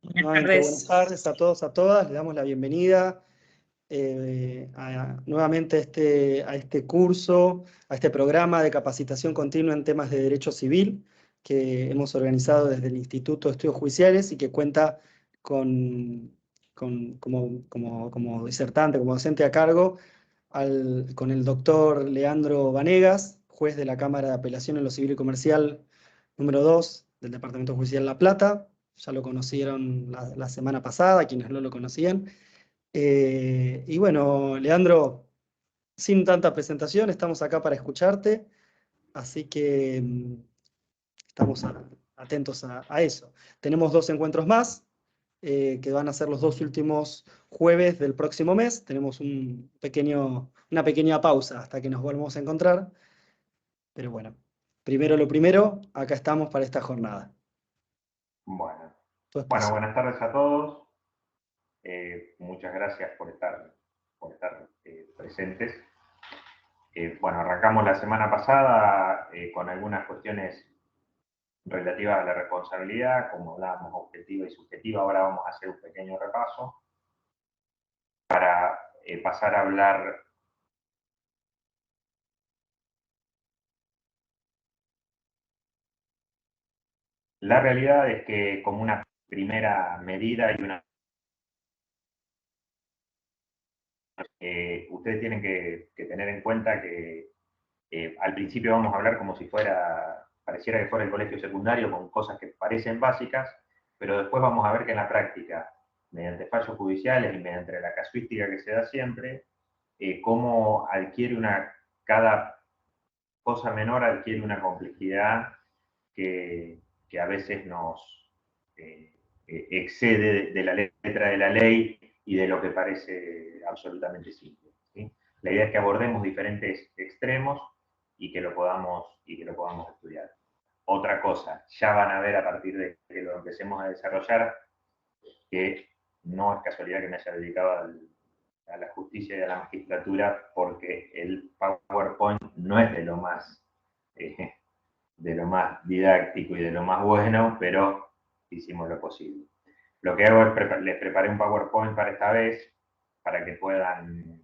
Buenas Nuevamente, buenas tardes. tardes a todos, a todas. Les damos la bienvenida nuevamente a este curso, a este programa de capacitación continua en temas de derecho civil que hemos organizado desde el Instituto de Estudios Judiciales y que cuenta con, como disertante, como docente a cargo, con el doctor Leandro Vanegas, juez de la Cámara de Apelación en lo Civil y Comercial número 2 del Departamento Judicial La Plata. Ya lo conocieron la semana pasada, quienes no lo conocían. Y bueno, Leandro, sin tanta presentación, estamos acá para escucharte, así que estamos atentos a eso. Tenemos 2 encuentros más, que van a ser los 2 últimos jueves del próximo mes. Tenemos una pequeña pausa hasta que nos volvamos a encontrar, pero bueno, primero lo primero, acá estamos para esta jornada. Bueno, Tu espacio. buenas tardes a todos. Muchas gracias por estar presentes. Bueno, arrancamos la semana pasada con algunas cuestiones relativas a la responsabilidad, como hablábamos objetiva y subjetiva. Ahora vamos a hacer un pequeño repaso para pasar a hablar. La realidad es que como una primera medida y ustedes tienen que tener en cuenta que al principio vamos a hablar como si pareciera que fuera el colegio secundario con cosas que parecen básicas, pero después vamos a ver que en la práctica, mediante fallos judiciales y mediante la casuística que se da siempre, cómo cada cosa menor adquiere una complejidad que a veces nos excede de la letra de la ley y de lo que parece absolutamente simple. ¿Sí? La idea es que abordemos diferentes extremos y que lo podamos estudiar. Otra cosa, ya van a ver a partir de que lo empecemos a desarrollar, que no es casualidad que me haya dedicado a la justicia y a la magistratura, porque el PowerPoint no es eh, de lo más didáctico y de lo más bueno, pero hicimos lo posible. Lo que hago es les preparé un PowerPoint para esta vez, para que puedan,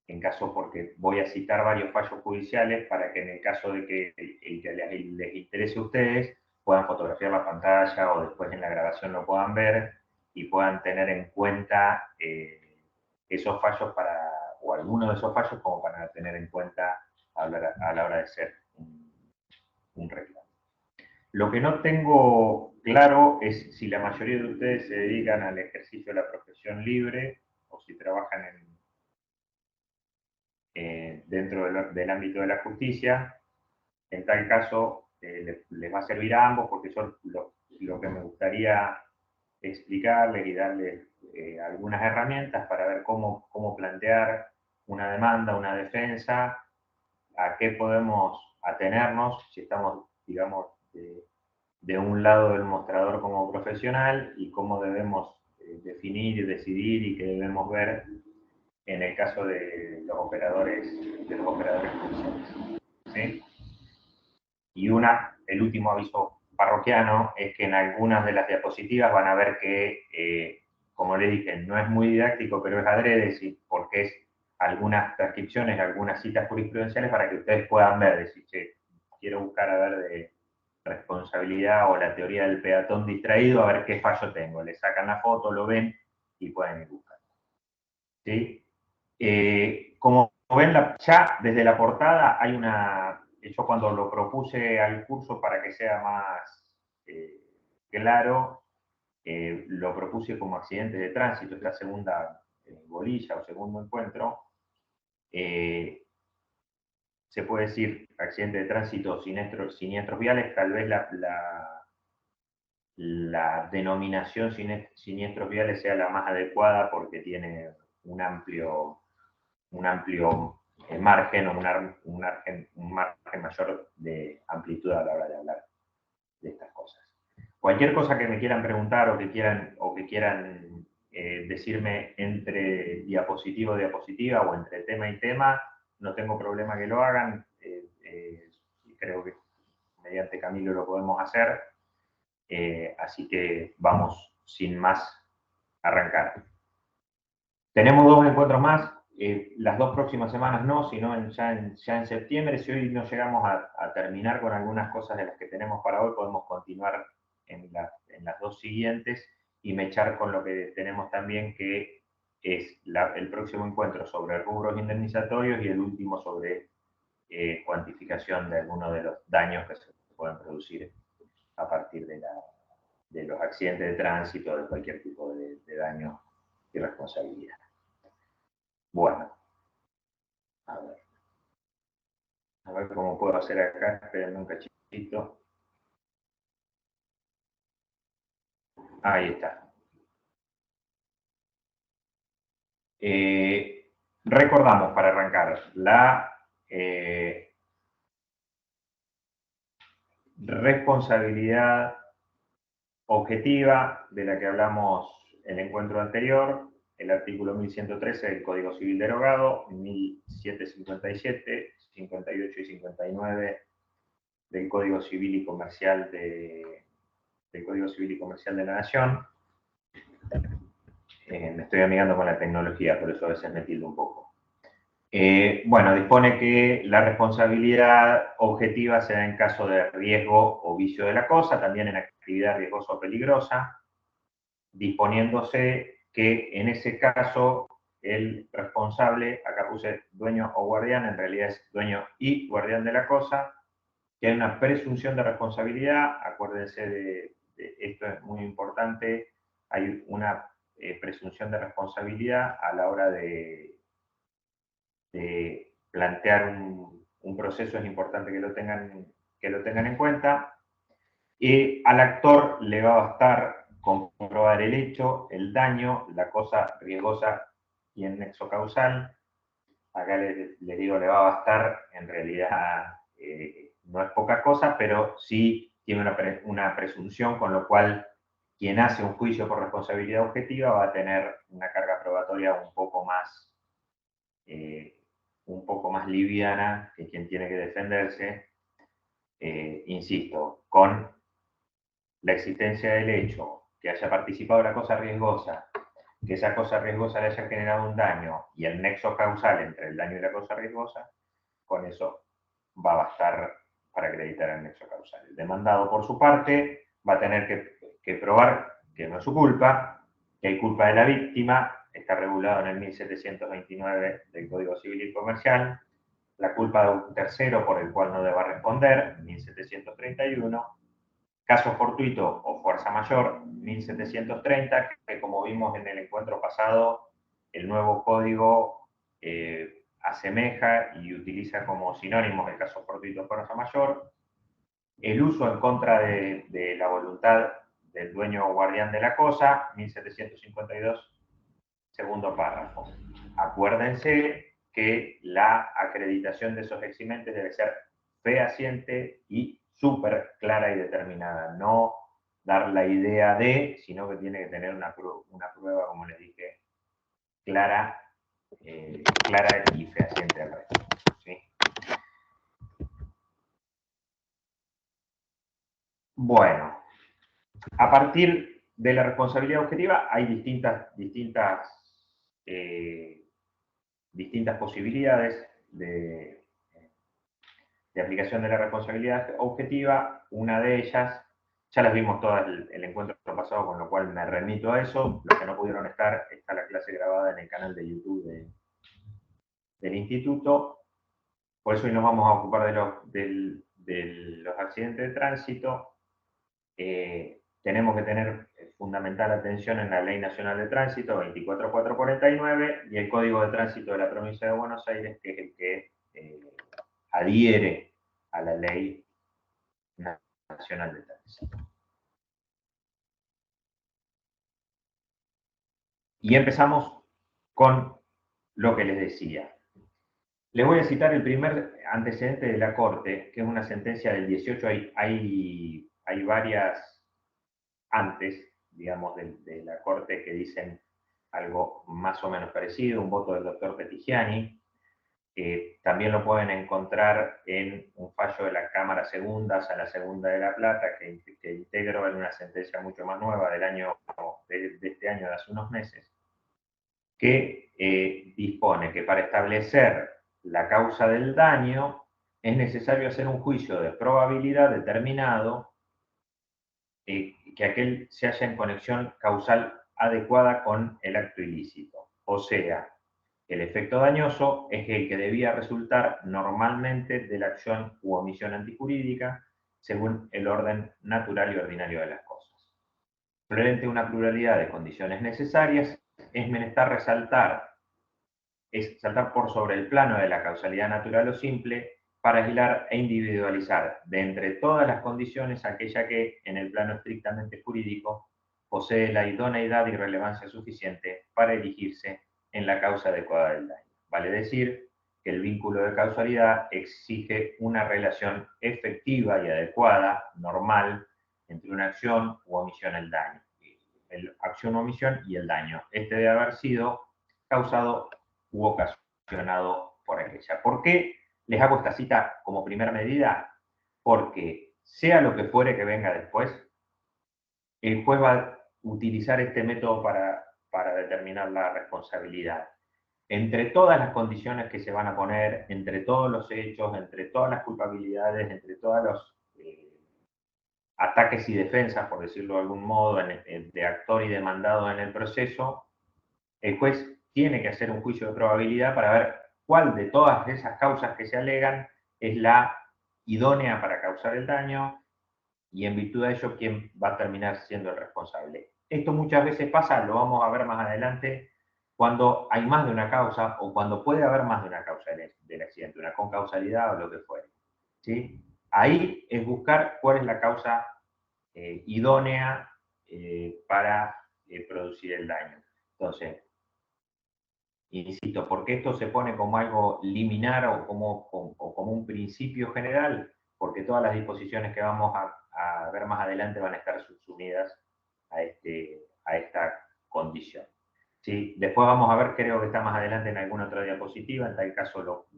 en caso, porque voy a citar varios fallos judiciales, para que en el caso de que les interese a ustedes, puedan fotografiar la pantalla o después en la grabación lo puedan ver y puedan tener en cuenta esos fallos o algunos de esos fallos como para tener en cuenta a la hora de hacer un reclamo. Lo que no tengo claro es si la mayoría de ustedes se dedican al ejercicio de la profesión libre o si trabajan dentro del ámbito de la justicia. En tal caso, les va a servir a ambos porque yo lo que me gustaría explicarles y darles algunas herramientas para ver cómo plantear una demanda, una defensa, a qué podemos atenernos si estamos, digamos, de un lado del mostrador como profesional y cómo debemos definir y decidir y qué debemos ver en el caso de los operadores judiciales. ¿Sí? Y el último aviso parroquiano es que en algunas de las diapositivas van a ver que, como le dije, no es muy didáctico, pero es adrede, ¿sí? Porque es algunas transcripciones, algunas citas jurisprudenciales para que ustedes puedan ver, decir, che, quiero buscar a ver de responsabilidad o la teoría del peatón distraído, a ver qué fallo tengo. Le sacan la foto, lo ven y pueden ir buscando. ¿Sí? Como ven, ya desde la portada hay yo cuando lo propuse al curso para que sea más claro, lo propuse como accidente de tránsito, es la segunda bolilla o segundo encuentro. Se puede decir accidente de tránsito, siniestros viales, tal vez la denominación siniestros viales sea la más adecuada porque tiene un amplio margen o un margen mayor de amplitud a la hora de hablar de estas cosas. Cualquier cosa que me quieran preguntar o que quieran decirme entre diapositiva o diapositiva o entre tema y tema, no tengo problema que lo hagan. Creo que mediante Camilo lo podemos hacer. Así que vamos sin más arrancar. Tenemos 2 encuentros más, las 2 próximas semanas no, sino ya en septiembre. Si hoy no llegamos a terminar con algunas cosas de las que tenemos para hoy, podemos continuar en las 2 siguientes y mechar con lo que tenemos también, que es el próximo encuentro sobre rubros indemnizatorios y el último sobre cuantificación de algunos de los daños que se pueden producir a partir de los accidentes de tránsito o de cualquier tipo de daño y responsabilidad. Bueno, a ver cómo puedo hacer acá, espérenme un cachito. Ahí está. Recordamos para arrancar la responsabilidad objetiva de la que hablamos en el encuentro anterior, el artículo 1113 del Código Civil derogado, 1757, 58 y 59 del Código Civil y Comercial del Código Civil y Comercial de la Nación. Me estoy amigando con la tecnología, por eso a veces me tildo un poco. Bueno, dispone que la responsabilidad objetiva se da en caso de riesgo o vicio de la cosa, también en actividad riesgosa o peligrosa, disponiéndose que en ese caso el responsable, acá puse dueño o guardián, en realidad es dueño y guardián de la cosa, que hay una presunción de responsabilidad. Acuérdense de esto, es muy importante, hay una presunción de responsabilidad a la hora de plantear un proceso. Es importante que lo tengan en cuenta. Y al actor le va a bastar comprobar el hecho, el daño, la cosa riesgosa y el nexo causal. Acá le digo, le va a bastar, en realidad no es poca cosa, pero sí tiene una presunción, con lo cual quien hace un juicio por responsabilidad objetiva va a tener una carga probatoria un poco más liviana que quien tiene que defenderse, insisto, con la existencia del hecho, que haya participado la cosa riesgosa, que esa cosa riesgosa le haya generado un daño y el nexo causal entre el daño y la cosa riesgosa, con eso va a bastar para acreditar el nexo causal. El demandado, por su parte, va a tener que probar que no es su culpa, que hay culpa de la víctima, está regulado en el 1729 del Código Civil y Comercial, la culpa de un tercero por el cual no deba responder, 1731, caso fortuito o fuerza mayor, 1730, que como vimos en el encuentro pasado, el nuevo código asemeja y utiliza como sinónimos el caso fortuito o fuerza mayor, el uso en contra de la voluntad del dueño o guardián de la cosa, 1752, segundo párrafo. Acuérdense que la acreditación de esos eximentes debe ser fehaciente y súper clara y determinada. No dar la idea de, sino que tiene que tener una prueba, como les dije, clara y fehaciente al resto. ¿Sí? Bueno, a partir de la responsabilidad objetiva hay distintas posibilidades de aplicación de la responsabilidad objetiva. Una de ellas, ya las vimos todas el encuentro pasado, con lo cual me remito a eso. Los que no pudieron estar, está la clase grabada en el canal de YouTube del instituto. Por eso hoy nos vamos a ocupar de los accidentes de tránsito. Tenemos que tener fundamental atención en la Ley Nacional de Tránsito 24449 y el Código de Tránsito de la Provincia de Buenos Aires, que es el que adhiere a la Ley Nacional de Tránsito. Y empezamos con lo que les decía. Les voy a citar el primer antecedente de la Corte, que es una sentencia del 18. Hay varias antes, digamos, de la Corte que dicen algo más o menos parecido, un voto del doctor Petigiani. También lo pueden encontrar en un fallo de la Cámara Segunda, Sala Segunda de La Plata, que integro en una sentencia mucho más nueva del año, de este año, de hace unos meses, que dispone que para establecer la causa del daño es necesario hacer un juicio de probabilidad determinado que aquel se halla en conexión causal adecuada con el acto ilícito. O sea, el efecto dañoso es el que debía resultar normalmente de la acción u omisión antijurídica según el orden natural y ordinario de las cosas. Frente a una pluralidad de condiciones necesarias, es menester saltar por sobre el plano de la causalidad natural o simple para aislar e individualizar de entre todas las condiciones aquella que, en el plano estrictamente jurídico, posee la idoneidad y relevancia suficiente para erigirse en la causa adecuada del daño. Vale decir que el vínculo de causalidad exige una relación efectiva y adecuada, normal, entre una acción u omisión del daño. Acción o omisión y el daño. Este debe haber sido causado u ocasionado por aquella. ¿Por qué les hago esta cita como primera medida? Porque sea lo que fuere que venga después, el juez va a utilizar este método para determinar la responsabilidad. Entre todas las condiciones que se van a poner, entre todos los hechos, entre todas las culpabilidades, entre todos los ataques y defensas, por decirlo de algún modo, de actor y demandado en el proceso, el juez tiene que hacer un juicio de probabilidad para ver cuál de todas esas causas que se alegan es la idónea para causar el daño y en virtud de ello quién va a terminar siendo el responsable. Esto muchas veces pasa, lo vamos a ver más adelante, cuando hay más de una causa o cuando puede haber más de una causa del accidente, una concausalidad o lo que fuere. ¿Sí? Ahí es buscar cuál es la causa idónea para producir el daño. Entonces, insisto, porque esto se pone como algo liminar o como un principio general, porque todas las disposiciones que vamos a ver más adelante van a estar subsumidas a esta condición. ¿Sí? Después vamos a ver, creo que está más adelante en alguna otra diapositiva, en tal caso lo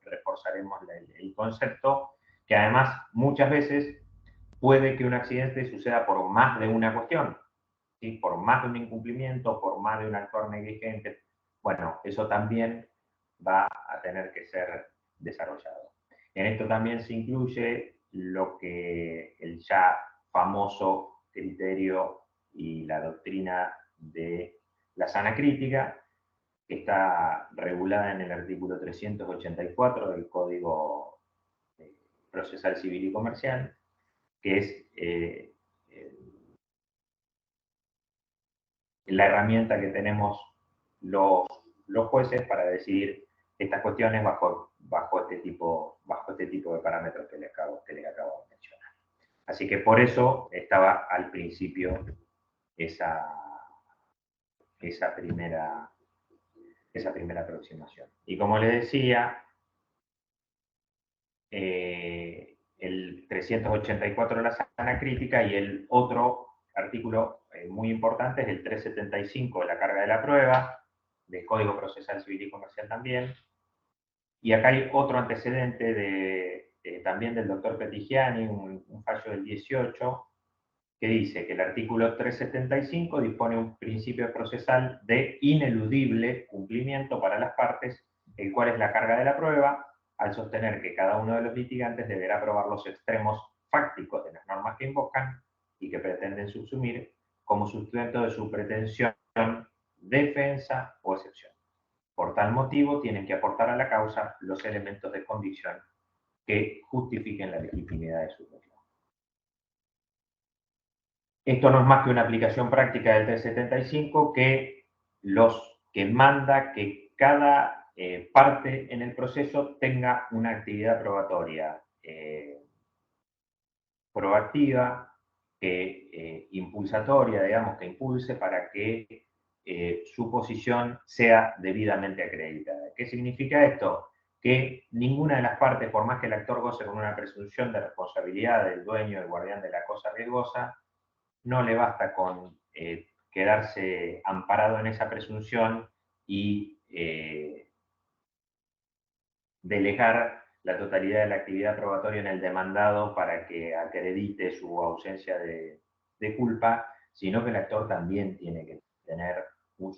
reforzaremos el concepto, que además muchas veces puede que un accidente suceda por más de una cuestión, ¿sí? Por más de un incumplimiento, por más de un actor negligente. Bueno, eso también va a tener que ser desarrollado. En esto también se incluye lo que el ya famoso criterio y la doctrina de la sana crítica, que está regulada en el artículo 384 del Código Procesal Civil y Comercial, que es la herramienta que tenemos los jueces para decidir estas cuestiones bajo este tipo de parámetros que les acabo de mencionar. Así que por eso estaba al principio esa primera aproximación. Y como les decía, el 384 de la sana crítica y el otro artículo muy importante es el 375 de la carga de la prueba, del Código Procesal Civil y Comercial también. Y acá hay otro antecedente también del doctor Petigiani, un fallo del 18, que dice que el artículo 375 dispone un principio procesal de ineludible cumplimiento para las partes, el cual es la carga de la prueba, al sostener que cada uno de los litigantes deberá probar los extremos fácticos de las normas que invocan y que pretenden subsumir como sustento de su pretensión, defensa o excepción. Por tal motivo, tienen que aportar a la causa los elementos de convicción que justifiquen la legitimidad de su reclamo. Esto no es más que una aplicación práctica del 375 que manda que cada parte en el proceso tenga una actividad probatoria proactiva, impulsatoria, digamos, que impulse para que su posición sea debidamente acreditada. ¿Qué significa esto? Que ninguna de las partes, por más que el actor goce con una presunción de responsabilidad del dueño, del guardián de la cosa riesgosa, no le basta con quedarse amparado en esa presunción y delegar la totalidad de la actividad probatoria en el demandado para que acredite su ausencia de culpa, sino que el actor también tiene que tener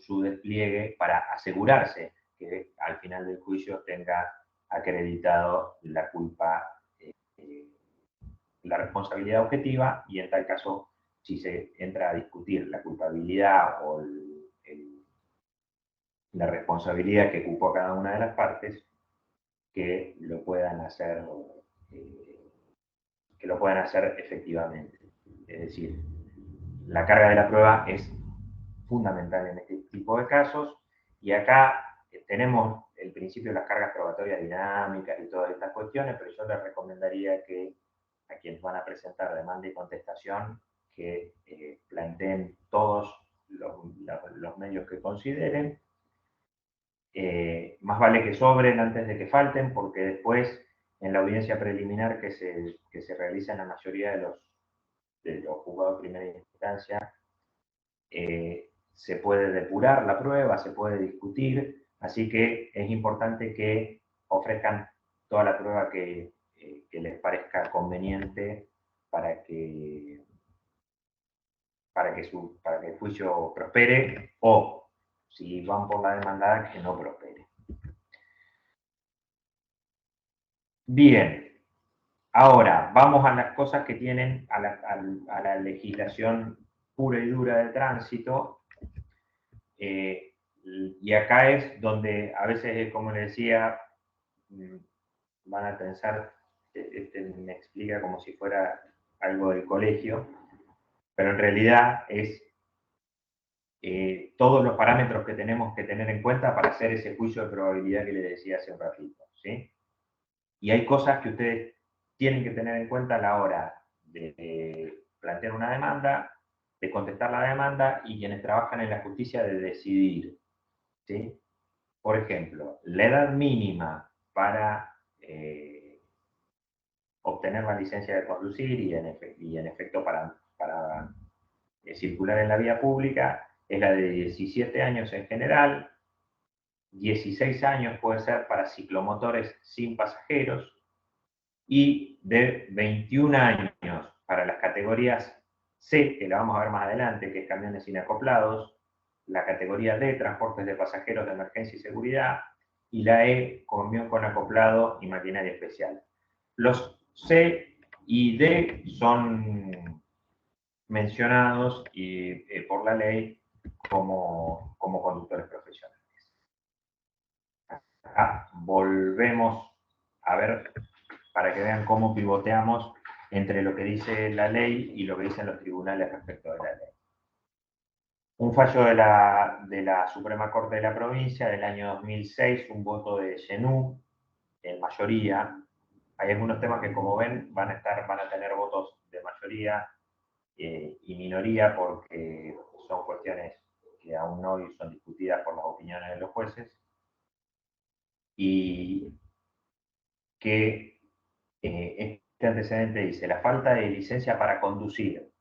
su despliegue para asegurarse que al final del juicio tenga acreditado la culpa, la responsabilidad objetiva, y en tal caso, si se entra a discutir la culpabilidad o la responsabilidad que ocupó cada una de las partes, que lo puedan hacer, efectivamente. Es decir, la carga de la prueba es fundamental en este tipo de casos, y acá tenemos el principio de las cargas probatorias dinámicas y todas estas cuestiones, pero yo les recomendaría que a quienes van a presentar demanda y contestación, que planteen todos los medios que consideren. Más vale que sobren antes de que falten, porque después, en la audiencia preliminar que se realiza en la mayoría de los juzgados de primera instancia, se puede depurar la prueba, se puede discutir, así que es importante que ofrezcan toda la prueba que les parezca conveniente para que el juicio prospere, o si van por la demandada, que no prospere. Bien, ahora vamos a las cosas que tienen a la legislación pura y dura de tránsito. Y acá es donde a veces, como les decía, van a pensar, me explica como si fuera algo del colegio, pero en realidad es todos los parámetros que tenemos que tener en cuenta para hacer ese juicio de probabilidad que les decía hace un ratito, ¿sí? Y hay cosas que ustedes tienen que tener en cuenta a la hora de plantear una demanda, de contestar la demanda, y quienes trabajan en la justicia de decidir, ¿sí? Por ejemplo, la edad mínima para obtener la licencia de conducir y en efecto para circular en la vía pública es la de 17 años en general, 16 años puede ser para ciclomotores sin pasajeros, y de 21 años para las categorías C, que la vamos a ver más adelante, que es camiones inacoplados, la categoría D, transportes de pasajeros de emergencia y seguridad, y la E, camión con acoplado y maquinaria especial. Los C y D son mencionados por la ley como conductores profesionales. Acá volvemos a ver, para que vean cómo pivoteamos entre lo que dice la ley y lo que dicen los tribunales respecto de la ley. Un fallo de la Suprema Corte de la Provincia del año 2006, un voto de Genú, en mayoría. Hay algunos temas que, como ven, van a tener votos de mayoría y minoría, porque son cuestiones que aún hoy son discutidas por las opiniones de los jueces, y que este antecedente dice: la falta de licencia para conducir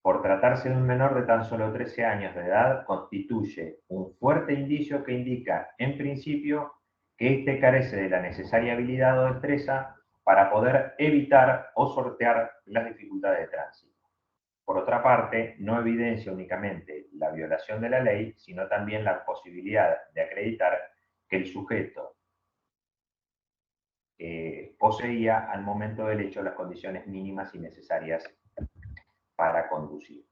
por tratarse de un menor de tan solo 13 años de edad constituye un fuerte indicio que indica, en principio, que éste carece de la necesaria habilidad o destreza para poder evitar o sortear las dificultades de tránsito. Por otra parte, no evidencia únicamente la violación de la ley, sino también la posibilidad de acreditar que el sujeto poseía al momento del hecho las condiciones mínimas y necesarias para conducir.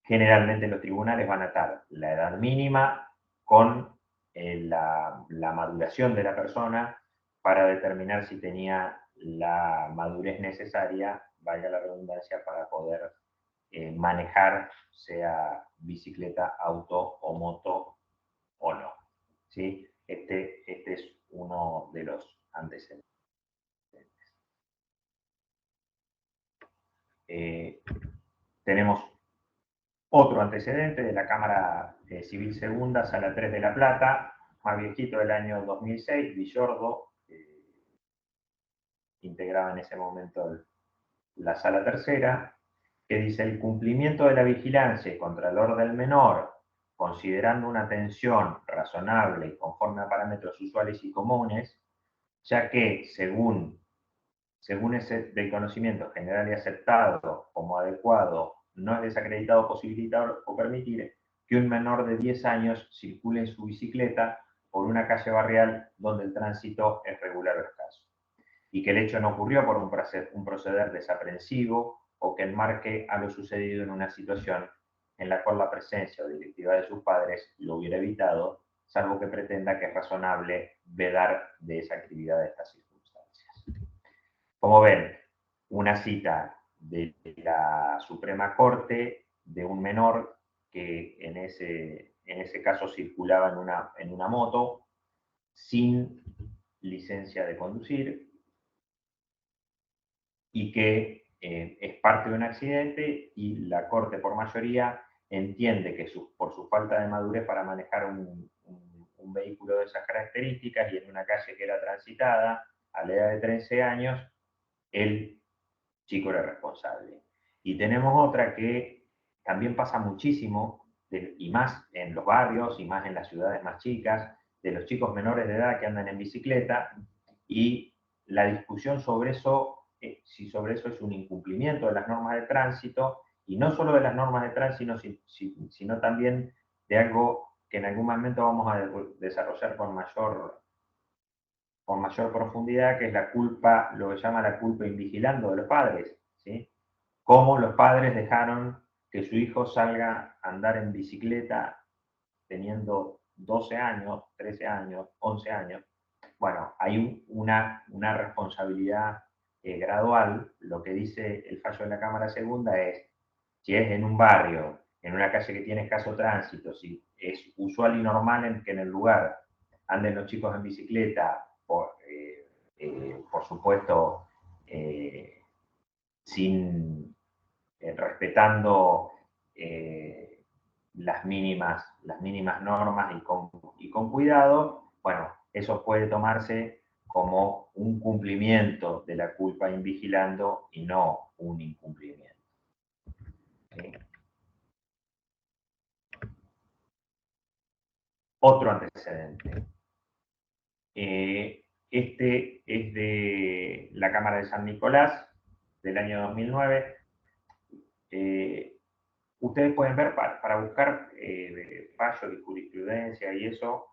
Generalmente los tribunales van a atar la edad mínima con la maduración de la persona para determinar si tenía la madurez necesaria, valga la redundancia, para poder manejar, sea bicicleta, auto o moto o no. ¿Sí? Este es uno de los antecedentes. Tenemos otro antecedente de la Cámara Civil Segunda, Sala 3 de La Plata, más viejito, del año 2006, Villordo, integraba en ese momento la Sala Tercera, que dice: el cumplimiento de la vigilancia contra el orden menor considerando una tensión razonable y conforme a parámetros usuales y comunes, ya que según ese del conocimiento general y aceptado como adecuado, no es desacreditado posibilitar o permitir que un menor de 10 años circule en su bicicleta por una calle barrial donde el tránsito es regular o escaso, y que el hecho no ocurrió por un proceder desaprensivo o que enmarque a lo sucedido en una situación en la cual la presencia o directiva de sus padres lo hubiera evitado, salvo que pretenda que es razonable vedar de esa actividad de estas circunstancias. Como ven, una cita de la Suprema Corte de un menor que en ese caso circulaba en una moto sin licencia de conducir y que es parte de un accidente y la Corte por mayoría entiende que por su falta de madurez para manejar un vehículo de esas características y en una calle que era transitada a la edad de 13 años, el chico era responsable. Y tenemos otra que también pasa muchísimo, y más en los barrios y más en las ciudades más chicas, de los chicos menores de edad que andan en bicicleta, y la discusión sobre eso, si sobre eso es un incumplimiento de las normas de tránsito, y no solo de las normas de tránsito, sino también de algo que en algún momento vamos a desarrollar con mayor profundidad, que es la culpa, lo que llama la culpa invigilando de los padres, ¿sí? Cómo los padres dejaron que su hijo salga a andar en bicicleta teniendo 12 años, 13 años, 11 años. Bueno, hay una responsabilidad gradual. Lo que dice el fallo de la Cámara Segunda es, si es en un barrio, en una calle que tiene escaso tránsito, si es usual y normal que en el lugar anden los chicos en bicicleta, por supuesto, respetando las mínimas normas y con cuidado, bueno, eso puede tomarse como un cumplimiento de la culpa invigilando y no un incumplimiento. ¿Sí? Otro antecedente. Este es de la Cámara de San Nicolás, del año 2009. Ustedes pueden ver, para buscar fallos de jurisprudencia y eso,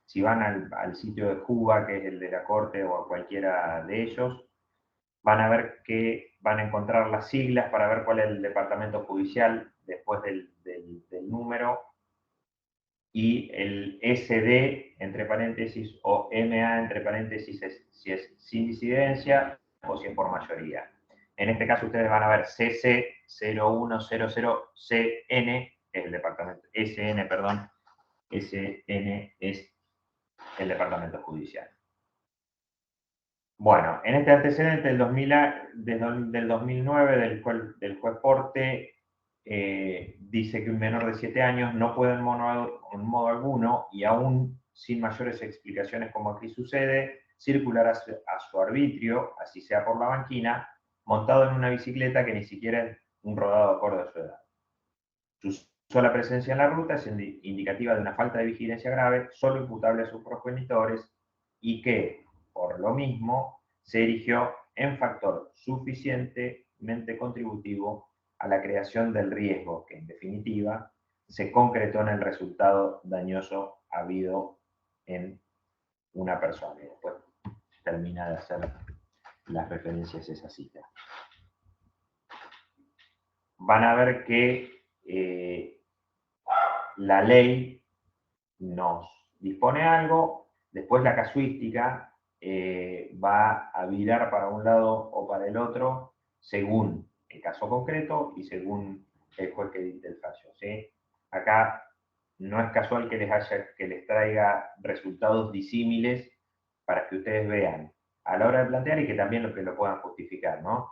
si van al sitio de Cuba, que es el de la Corte, o a cualquiera de ellos, van a ver que van a encontrar las siglas para ver cuál es el departamento judicial después del número, y el SD, entre paréntesis, o MA, entre paréntesis, si es sin disidencia o si es por mayoría. En este caso ustedes van a ver CC0100CN, es el departamento, SN, perdón, SN es el departamento judicial. Bueno, en este antecedente del 2009 del juez Porte, dice que un menor de 7 años no puede en modo alguno, y aún sin mayores explicaciones como aquí sucede, circular a su arbitrio, así sea por la banquina, montado en una bicicleta que ni siquiera es un rodado acorde a su edad. Su sola presencia en la ruta es indicativa de una falta de vigilancia grave, solo imputable a sus progenitores, y que, por lo mismo, se erigió en factor suficientemente contributivo a la creación del riesgo que, en definitiva, se concretó en el resultado dañoso habido en una persona. Y después termina de hacer las referencias a esa cita. Van a ver que la ley nos dispone algo, después la casuística va a virar para un lado o para el otro según el caso concreto y según el juez que dicte el fallo, ¿sí? Acá no es casual que les traiga resultados disímiles para que ustedes vean a la hora de plantear y que también lo puedan justificar, ¿no?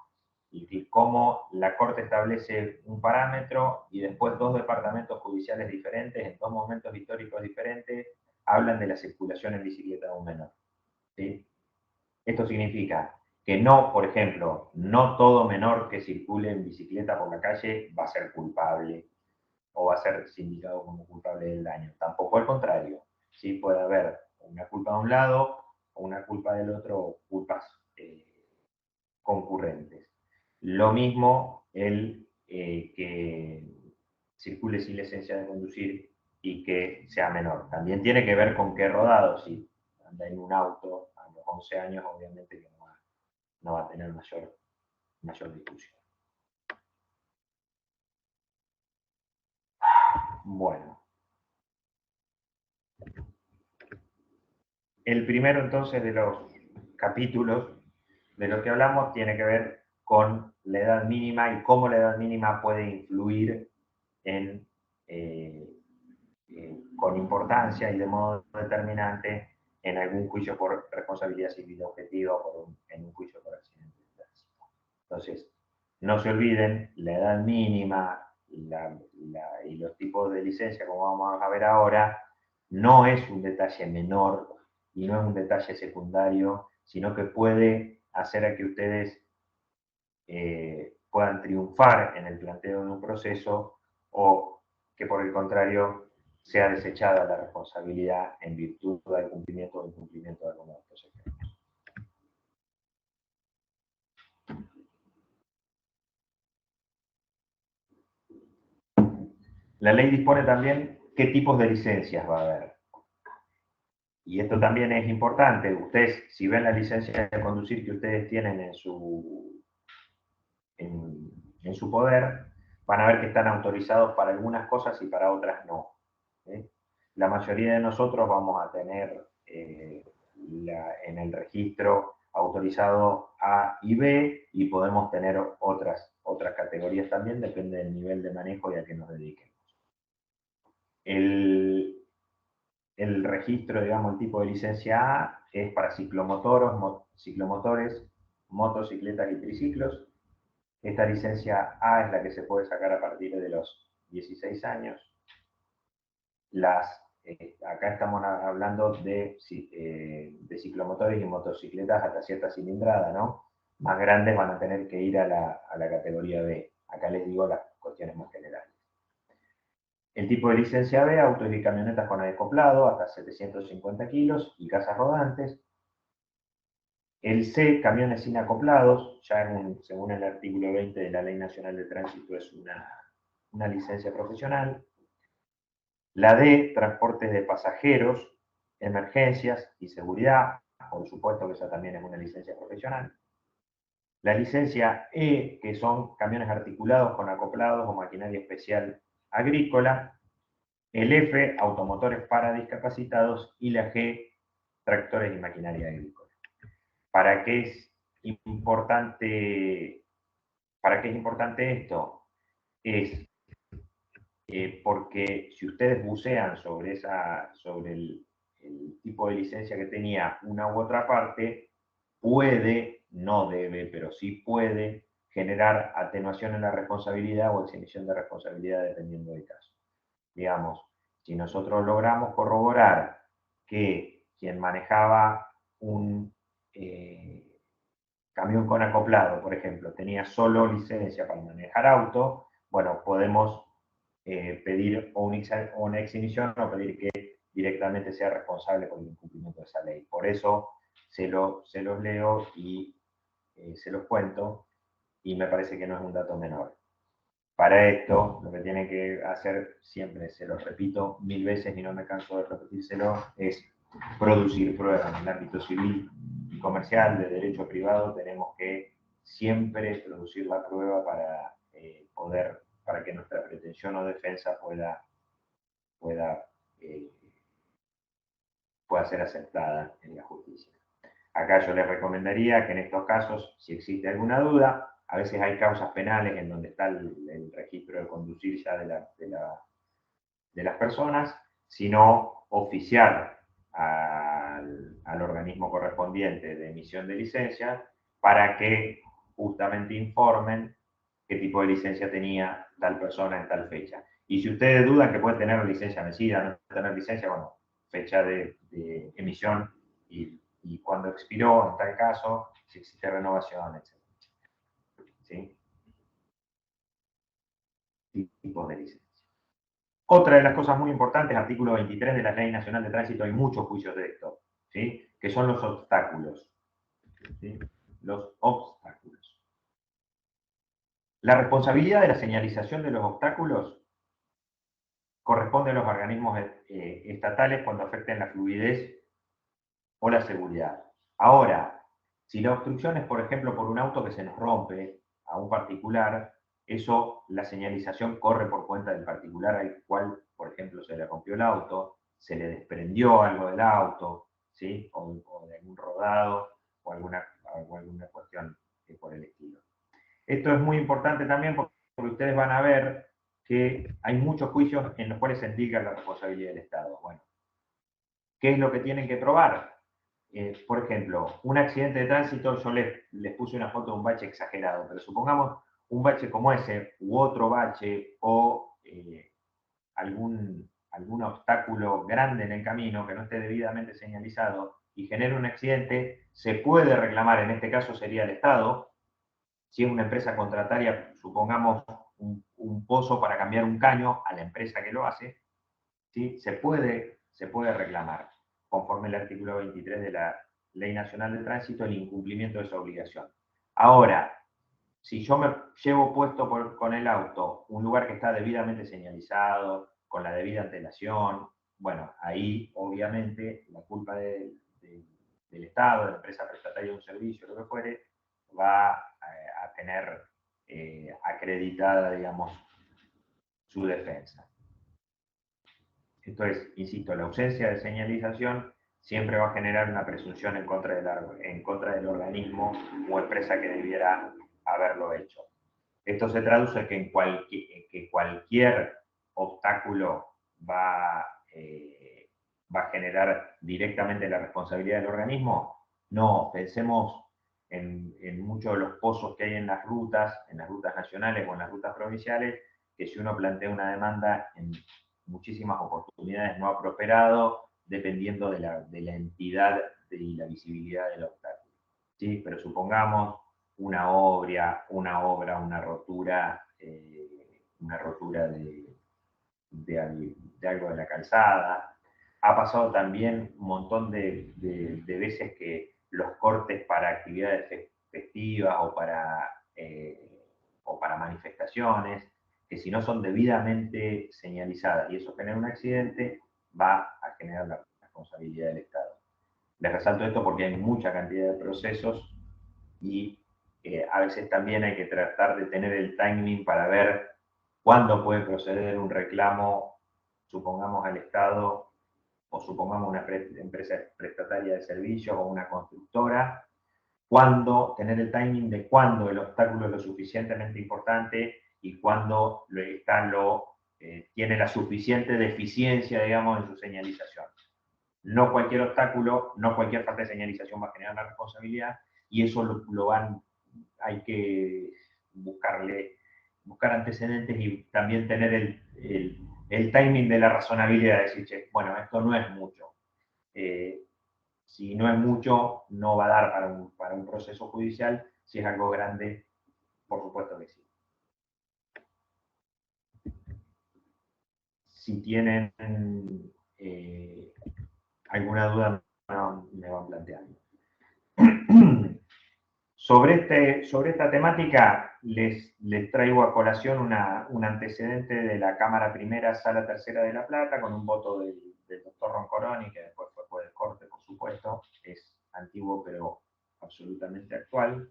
Y cómo la Corte establece un parámetro y después dos departamentos judiciales diferentes, en dos momentos históricos diferentes, hablan de la circulación en bicicleta de un menor. ¿Sí? Esto significa que no, por ejemplo, no todo menor que circule en bicicleta por la calle va a ser culpable, o va a ser sindicado como culpable del daño. Tampoco al contrario. Sí puede haber una culpa de un lado o una culpa del otro, o culpas concurrentes. Lo mismo el que circule sin licencia de conducir y que sea menor. También tiene que ver con qué rodado. Si anda en un auto a los 11 años, obviamente que no va a tener mayor discusión. Bueno. El primero entonces de los capítulos de lo que hablamos tiene que ver con la edad mínima y cómo la edad mínima puede influir con importancia y de modo determinante en algún juicio por responsabilidad civil objetiva o en un juicio por accidente de tránsito. Entonces, no se olviden, la edad mínima y los tipos de licencia, como vamos a ver ahora, no es un detalle menor y no es un detalle secundario, sino que puede hacer a que ustedes puedan triunfar en el planteo de un proceso o que por el contrario sea desechada la responsabilidad en virtud del cumplimiento o incumplimiento de alguno de estos efectos. La ley dispone también qué tipos de licencias va a haber. Y esto también es importante. Ustedes, si ven la licencia de conducir que ustedes tienen en su poder, van a ver que están autorizados para algunas cosas y para otras no. La mayoría de nosotros vamos a tener en el registro autorizado A y B y podemos tener otras categorías también, depende del nivel de manejo y a qué nos dediquemos. El registro, digamos, el tipo de licencia A es para ciclomotores, motocicletas y triciclos. Esta licencia A es la que se puede sacar a partir de los 16 años. Acá estamos hablando de ciclomotores y motocicletas hasta cierta cilindrada, ¿no? Más grandes van a tener que ir a la categoría B. Acá les digo las cuestiones más generales. El tipo de licencia B, autos y camionetas con acoplado hasta 750 kilos y casas rodantes. El C, camiones sin acoplados, ya según el artículo 20 de la Ley Nacional de Tránsito es una licencia profesional. La D, transportes de pasajeros, emergencias y seguridad, por supuesto que esa también es una licencia profesional. La licencia E, que son camiones articulados con acoplados o maquinaria especial agrícola. El F, automotores para discapacitados. Y la G, tractores y maquinaria agrícola. ¿Para qué es importante esto? Es porque si ustedes bucean sobre el tipo de licencia que tenía una u otra parte, puede, no debe, pero sí puede generar atenuación en la responsabilidad o exhibición de responsabilidad dependiendo del caso. Digamos, si nosotros logramos corroborar que quien manejaba un camión con acoplado, por ejemplo, tenía solo licencia para manejar auto, bueno, podemos pedir una exhibición o pedir que directamente sea responsable por el incumplimiento de esa ley. Por eso se los leo y se los cuento, y me parece que no es un dato menor. Para esto, lo que tienen que hacer, siempre se los repito 1000 veces y no me canso de repetírselo, es producir pruebas. En el ámbito civil y comercial, de derecho privado, tenemos que siempre producir la prueba para que nuestra pretensión o defensa pueda ser aceptada en la justicia. Acá yo les recomendaría que en estos casos, si existe alguna duda, a veces hay causas penales en donde está el registro de conducir ya de las personas, sino oficiar al organismo correspondiente de emisión de licencia para que justamente informen qué tipo de licencia tenía tal persona en tal fecha. Y si ustedes dudan que puede tener licencia vencida, no tener licencia, bueno, fecha de emisión y cuando expiró, en tal caso, si existe renovación, etc. ¿Sí? Tipos de licencia. Otra de las cosas muy importantes, artículo 23 de la Ley Nacional de Tránsito, hay muchos juicios de esto, ¿sí? Que son los obstáculos, ¿sí? Los obstáculos. La responsabilidad de la señalización de los obstáculos corresponde a los organismos estatales cuando afecten la fluidez o la seguridad. Ahora, si la obstrucción es, por ejemplo, por un auto que se nos rompe a un particular, eso, la señalización corre por cuenta del particular al cual, por ejemplo, se le rompió el auto, se le desprendió algo del auto, ¿sí? O de algún rodado, o alguna cuestión por el estilo. Esto es muy importante también porque ustedes van a ver que hay muchos juicios en los cuales se indica la responsabilidad del Estado. Bueno, ¿qué es lo que tienen que probar? Por ejemplo, un accidente de tránsito, yo les puse una foto de un bache exagerado, pero supongamos un bache como ese, u otro bache, o algún obstáculo grande en el camino que no esté debidamente señalizado y genere un accidente, se puede reclamar, en este caso sería el Estado, si es una empresa contrataria, supongamos un pozo para cambiar un caño a la empresa que lo hace, ¿sí? se puede reclamar, conforme el artículo 23 de la Ley Nacional de Tránsito, el incumplimiento de esa obligación. Ahora, si yo me llevo puesto con el auto un lugar que está debidamente señalizado, con la debida antelación, bueno, ahí obviamente la culpa del Estado, de la empresa prestataria de un servicio, lo que fuere, va a tener acreditada, digamos, su defensa. Esto es, insisto, la ausencia de señalización siempre va a generar una presunción en contra del organismo o empresa que debiera haberlo hecho. Esto se traduce en que cualquier obstáculo va a generar directamente la responsabilidad del organismo. No, pensemos en muchos de los pozos que hay en las rutas nacionales o en las rutas provinciales, que si uno plantea una demanda en muchísimas oportunidades no ha prosperado, dependiendo de la entidad y la visibilidad del obstáculo. ¿Sí? Pero supongamos una una rotura de algo de la calzada. Ha pasado también un montón de veces que los cortes para actividades festivas o para manifestaciones, que si no son debidamente señalizadas y eso genera un accidente, va a generar la responsabilidad del Estado. Les resalto esto porque hay mucha cantidad de procesos y a veces también hay que tratar de tener el timing para ver cuándo puede proceder un reclamo, supongamos al Estado o supongamos una empresa prestataria de servicios o una constructora, cuándo tener el timing de cuándo el obstáculo es lo suficientemente importante y cuándo tiene la suficiente deficiencia, digamos, en su señalización. No cualquier obstáculo, no cualquier falta de señalización va a generar la responsabilidad y eso hay que buscar antecedentes y también tener el timing de la razonabilidad, de decir, che, bueno, esto no es mucho. Si no es mucho, no va a dar para un proceso judicial. Si es algo grande, por supuesto que sí. Si tienen alguna duda, me van planteando. Sobre esta temática, les traigo a colación un antecedente de la Cámara Primera, Sala Tercera de La Plata, con un voto del doctor Roncoroni, que después fue juez de corte, por supuesto, es antiguo pero absolutamente actual,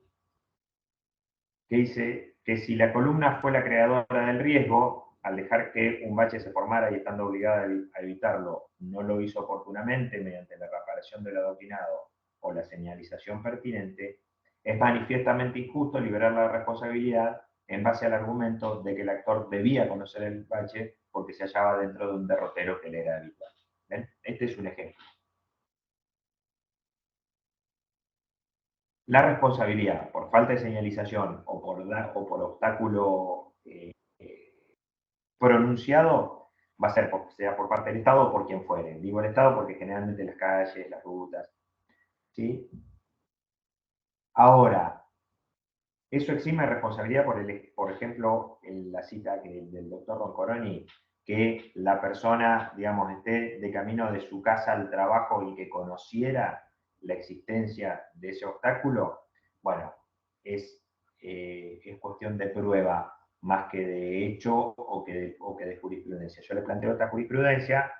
que dice que si la columna fue la creadora del riesgo, al dejar que un bache se formara y estando obligada a evitarlo, no lo hizo oportunamente mediante la reparación del adoquinado o la señalización pertinente, es manifiestamente injusto liberar la responsabilidad en base al argumento de que el actor debía conocer el bache porque se hallaba dentro de un derrotero que le era habitual. ¿Ven? Este es un ejemplo. La responsabilidad por falta de señalización o por obstáculo pronunciado va a ser sea por parte del Estado o por quien fuere. Digo el Estado porque generalmente las calles, las rutas, ¿sí? Ahora, eso exime responsabilidad por ejemplo, en la cita del doctor Roncoroni, que la persona, digamos, esté de camino de su casa al trabajo y que conociera la existencia de ese obstáculo, bueno, es cuestión de prueba más que de hecho o que de jurisprudencia. Yo le planteo esta jurisprudencia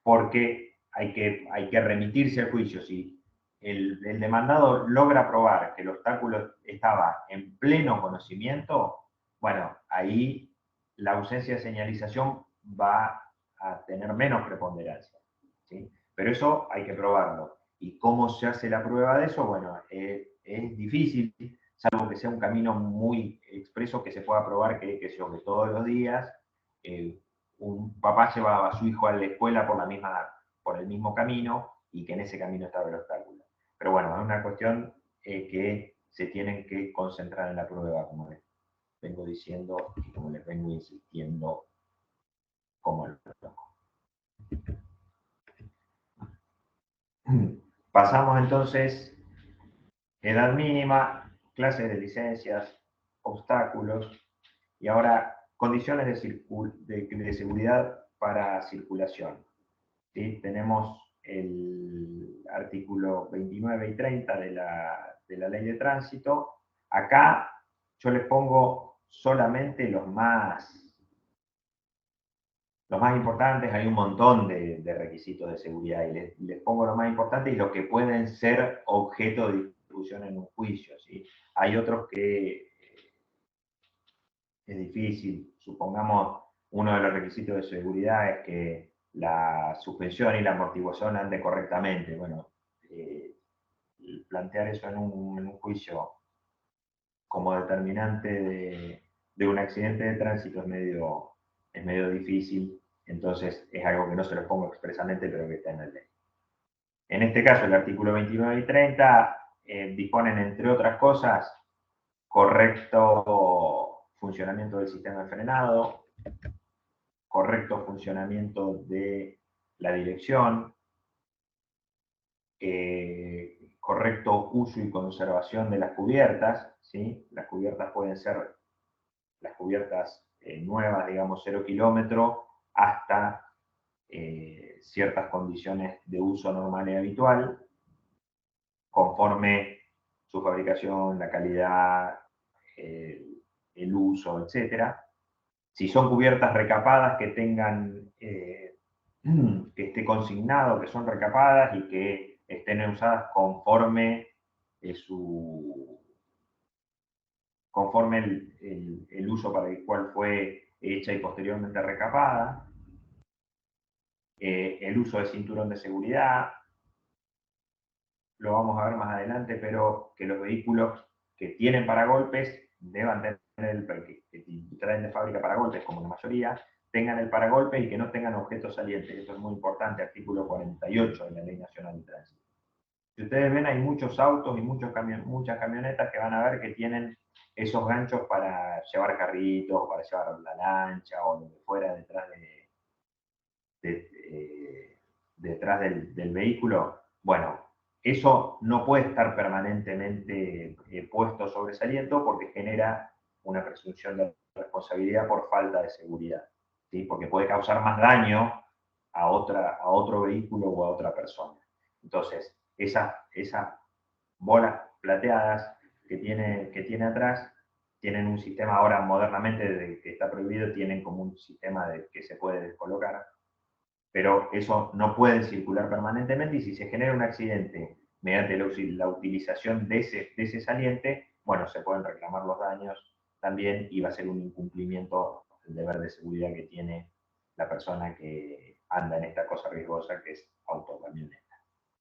porque hay que remitirse al juicio. Si el demandado logra probar que el obstáculo estaba en pleno conocimiento, bueno, ahí la ausencia de señalización va a tener menos preponderancia, ¿sí? Pero eso hay que probarlo. ¿Y cómo se hace la prueba de eso? Bueno, es difícil, salvo que sea un camino muy expreso que se pueda probar que todos los días un papá llevaba a su hijo a la escuela por el mismo camino y que en ese camino estaba el obstáculo. Pero bueno, es una cuestión que se tienen que concentrar en la prueba, como les vengo diciendo y como les vengo insistiendo como el loco. Pasamos entonces, edad mínima, clases de licencias, obstáculos, y ahora condiciones de seguridad para circulación. ¿Sí? Tenemos el artículo 29 y 30 de la Ley de Tránsito. Acá yo les pongo solamente los más importantes. Hay un montón de requisitos de seguridad y les pongo los más importantes y los que pueden ser objeto de discusión en un juicio, ¿sí? Hay otros que es difícil. Supongamos, uno de los requisitos de seguridad es que la suspensión y la amortiguación ande correctamente. Bueno, plantear eso en un juicio como determinante de un accidente de tránsito es medio difícil, entonces es algo que no se lo pongo expresamente, pero que está en la ley. En este caso, el artículo 29 y 30 disponen, entre otras cosas, correcto funcionamiento del sistema de frenado, correcto funcionamiento de la dirección, correcto uso y conservación de las cubiertas, ¿sí? Las cubiertas pueden ser las cubiertas nuevas, digamos 0 kilómetro, hasta ciertas condiciones de uso normal y habitual, conforme su fabricación, la calidad, el uso, etc. Si son cubiertas recapadas que tengan, que esté consignado que son recapadas y que estén usadas conforme conforme el uso para el cual fue hecha y posteriormente recapada, el uso de cinturón de seguridad, lo vamos a ver más adelante, pero que los vehículos que tienen paragolpes deban tener que traen de fábrica paragolpes, como la mayoría, tengan el paragolpe y que no tengan objetos salientes. Esto es muy importante, artículo 48 de la Ley Nacional de Tránsito. Si ustedes ven, hay muchos autos y muchas camionetas que van a ver que tienen esos ganchos para llevar carritos, para llevar la lancha o lo que fuera detrás del vehículo. Bueno, eso no puede estar permanentemente puesto sobre saliento porque genera una presunción de responsabilidad por falta de seguridad, ¿sí? Porque puede causar más daño a otro vehículo o a otra persona. Entonces, esas bolas plateadas que tiene atrás tienen un sistema ahora modernamente de que está prohibido, tienen como un sistema que se puede descolocar, pero eso no puede circular permanentemente y si se genera un accidente mediante la utilización de ese saliente, bueno, se pueden reclamar los daños también y va a ser un incumplimiento del deber de seguridad que tiene la persona que anda en esta cosa riesgosa que es autocamioneta,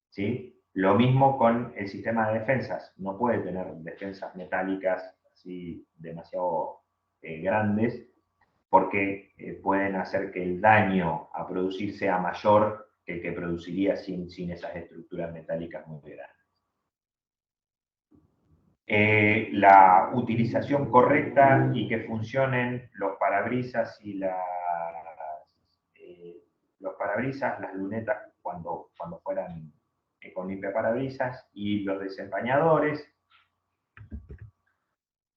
¿sí? Lo mismo con el sistema de defensas. No puede tener defensas metálicas así demasiado grandes porque pueden hacer que el daño a producir sea mayor que el que produciría sin esas estructuras metálicas muy grandes. La utilización correcta y que funcionen los parabrisas y los parabrisas, las lunetas cuando fueran con limpiaparabrisas y los desempañadores.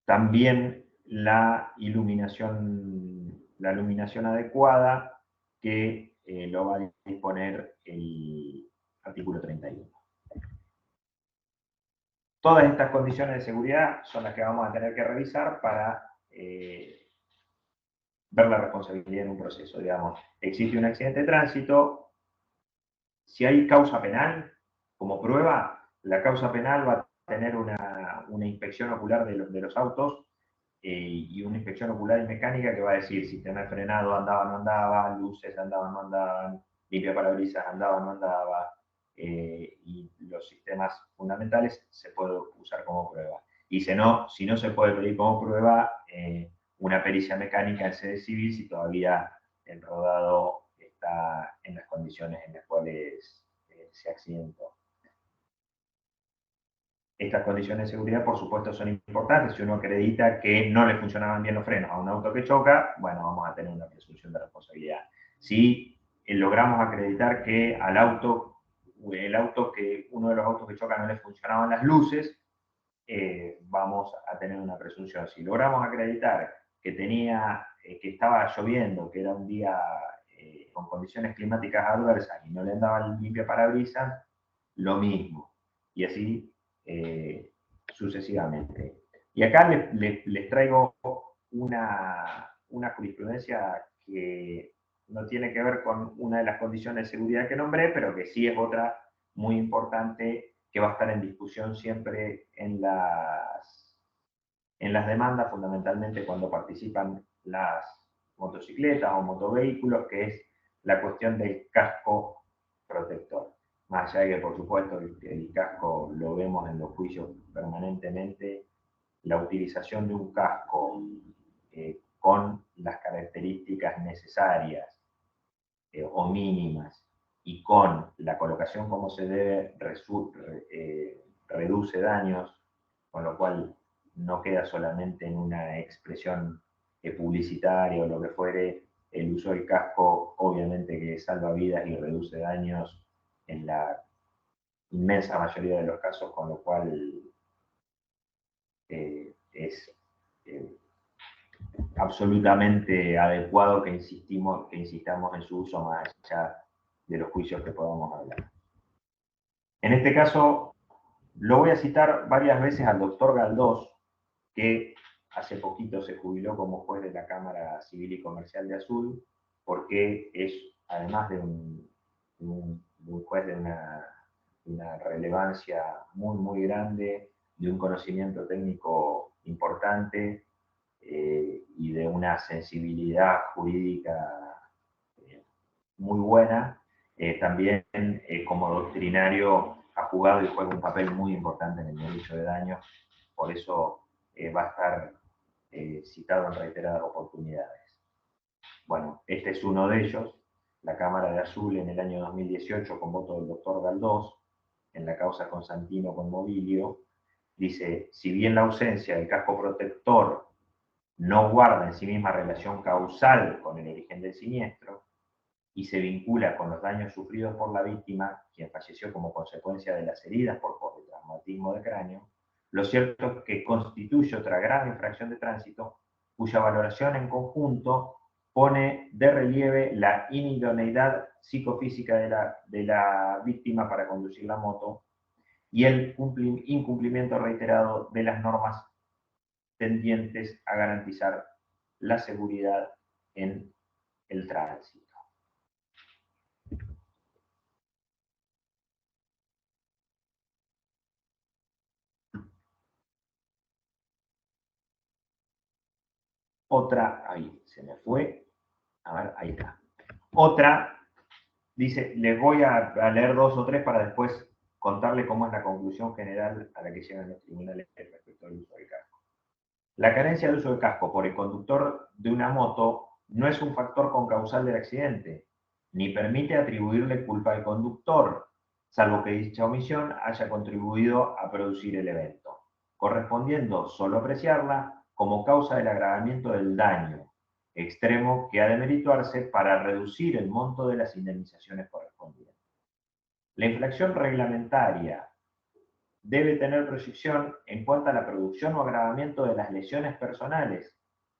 También la iluminación adecuada que lo va a disponer el artículo 31. Todas estas condiciones de seguridad son las que vamos a tener que revisar para ver la responsabilidad en un proceso. Digamos, existe un accidente de tránsito, si hay causa penal como prueba, la causa penal va a tener una inspección ocular de los autos y una inspección ocular y mecánica que va a decir sistema de frenado andaba o no andaba, luces andaban o no andaban, limpia parabrisas andaba o no andaba, y los sistemas fundamentales se puede usar como prueba. Y si no se puede pedir como prueba una pericia mecánica en sede civil si todavía el rodado está en las condiciones en las cuales se accidentó. Estas condiciones de seguridad, por supuesto, son importantes. Si uno acredita que no le funcionaban bien los frenos a un auto que choca, bueno, vamos a tener una presunción de responsabilidad. Si logramos acreditar que al auto, uno de los autos que choca no le funcionaban las luces, vamos a tener una presunción. Si logramos acreditar que que estaba lloviendo, que era un día con condiciones climáticas adversas y no le andaban limpia parabrisas, lo mismo. Y así sucesivamente. Y acá les traigo una jurisprudencia que no tiene que ver con una de las condiciones de seguridad que nombré, pero que sí es otra muy importante que va a estar en discusión siempre en las demandas, fundamentalmente cuando participan las motocicletas o motovehículos, que es la cuestión del casco protector. Más allá de que, por supuesto, el casco lo vemos en los juicios permanentemente, la utilización de un casco con las características necesarias o mínimas y con la colocación como se debe, reduce daños, con lo cual no queda solamente en una expresión publicitaria o lo que fuere. El uso del casco obviamente que salva vidas y reduce daños en la inmensa mayoría de los casos, con lo cual es absolutamente adecuado que insistamos en su uso más allá de los juicios que podamos hablar. En este caso, lo voy a citar varias veces al doctor Galdós, que hace poquito se jubiló como juez de la Cámara Civil y Comercial de Azul, porque es, además de un juez de una relevancia muy, muy grande, de un conocimiento técnico importante y de una sensibilidad jurídica muy buena, también como doctrinario ha jugado y juega un papel muy importante en el derecho de daños, por eso va a estar citado en reiteradas oportunidades. Bueno, este es uno de ellos. La Cámara de Azul en el año 2018, con voto del doctor Galdós, en la causa Consantino con Mobilio, dice, si bien la ausencia del casco protector no guarda en sí misma relación causal con el origen del siniestro y se vincula con los daños sufridos por la víctima, quien falleció como consecuencia de las heridas por politraumatismo de cráneo, lo cierto es que constituye otra grave infracción de tránsito cuya valoración en conjunto pone de relieve la inidoneidad psicofísica de la víctima para conducir la moto y el incumplimiento reiterado de las normas tendientes a garantizar la seguridad en el tránsito. Otra, ahí se me fue, a ver, ahí está. Otra, dice, les voy a leer dos o tres para después contarle cómo es la conclusión general a la que llegan los tribunales respecto al uso del casco. La carencia de uso del casco por el conductor de una moto no es un factor concausal del accidente, ni permite atribuirle culpa al conductor, salvo que dicha omisión haya contribuido a producir el evento, correspondiendo solo apreciarla como causa del agravamiento del daño, extremo que ha de merituarse para reducir el monto de las indemnizaciones correspondientes. La infracción reglamentaria debe tener proyección en cuanto a la producción o agravamiento de las lesiones personales,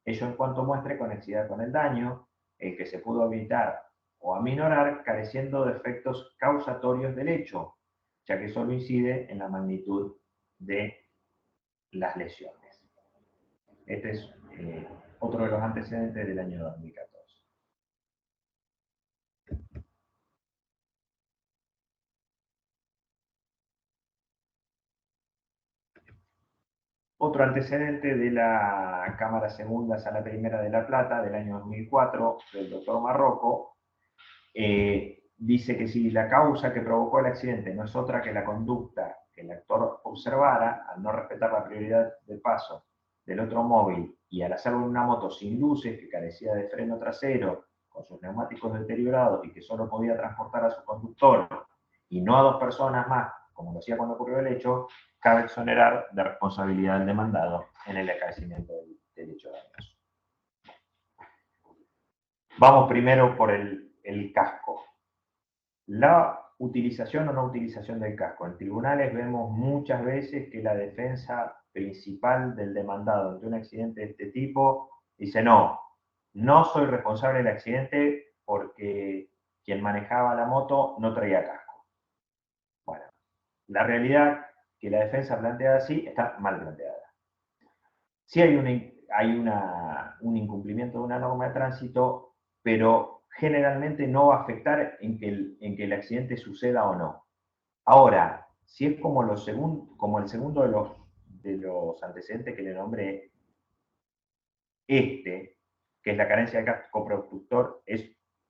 ello en cuanto muestre conexidad con el daño, el que se pudo evitar o aminorar careciendo de efectos causatorios del hecho, ya que solo incide en la magnitud de las lesiones. Este es otro de los antecedentes del año 2014. Otro antecedente de la Cámara Segunda Sala Primera de La Plata del año 2004, del doctor Marroco, dice que si la causa que provocó el accidente no es otra que la conducta que el actor observara, al no respetar la prioridad de paso del otro móvil y al hacerlo en una moto sin luces, que carecía de freno trasero, con sus neumáticos deteriorados y que solo podía transportar a su conductor y no a dos personas más, como lo hacía cuando ocurrió el hecho, cabe exonerar de responsabilidad del demandado en el acaecimiento del hecho dañoso. Vamos primero por el casco. La utilización o no utilización del casco. En tribunales vemos muchas veces que la defensa principal del demandado ante un accidente de este tipo dice: no soy responsable del accidente porque quien manejaba la moto no traía casco. Bueno, la realidad que la defensa plantea así está mal planteada. Sí hay un incumplimiento de una norma de tránsito, pero generalmente no va a afectar en que el accidente suceda o no. Ahora, si es como el segundo de los antecedentes que le nombré, que es la carencia de casco protector,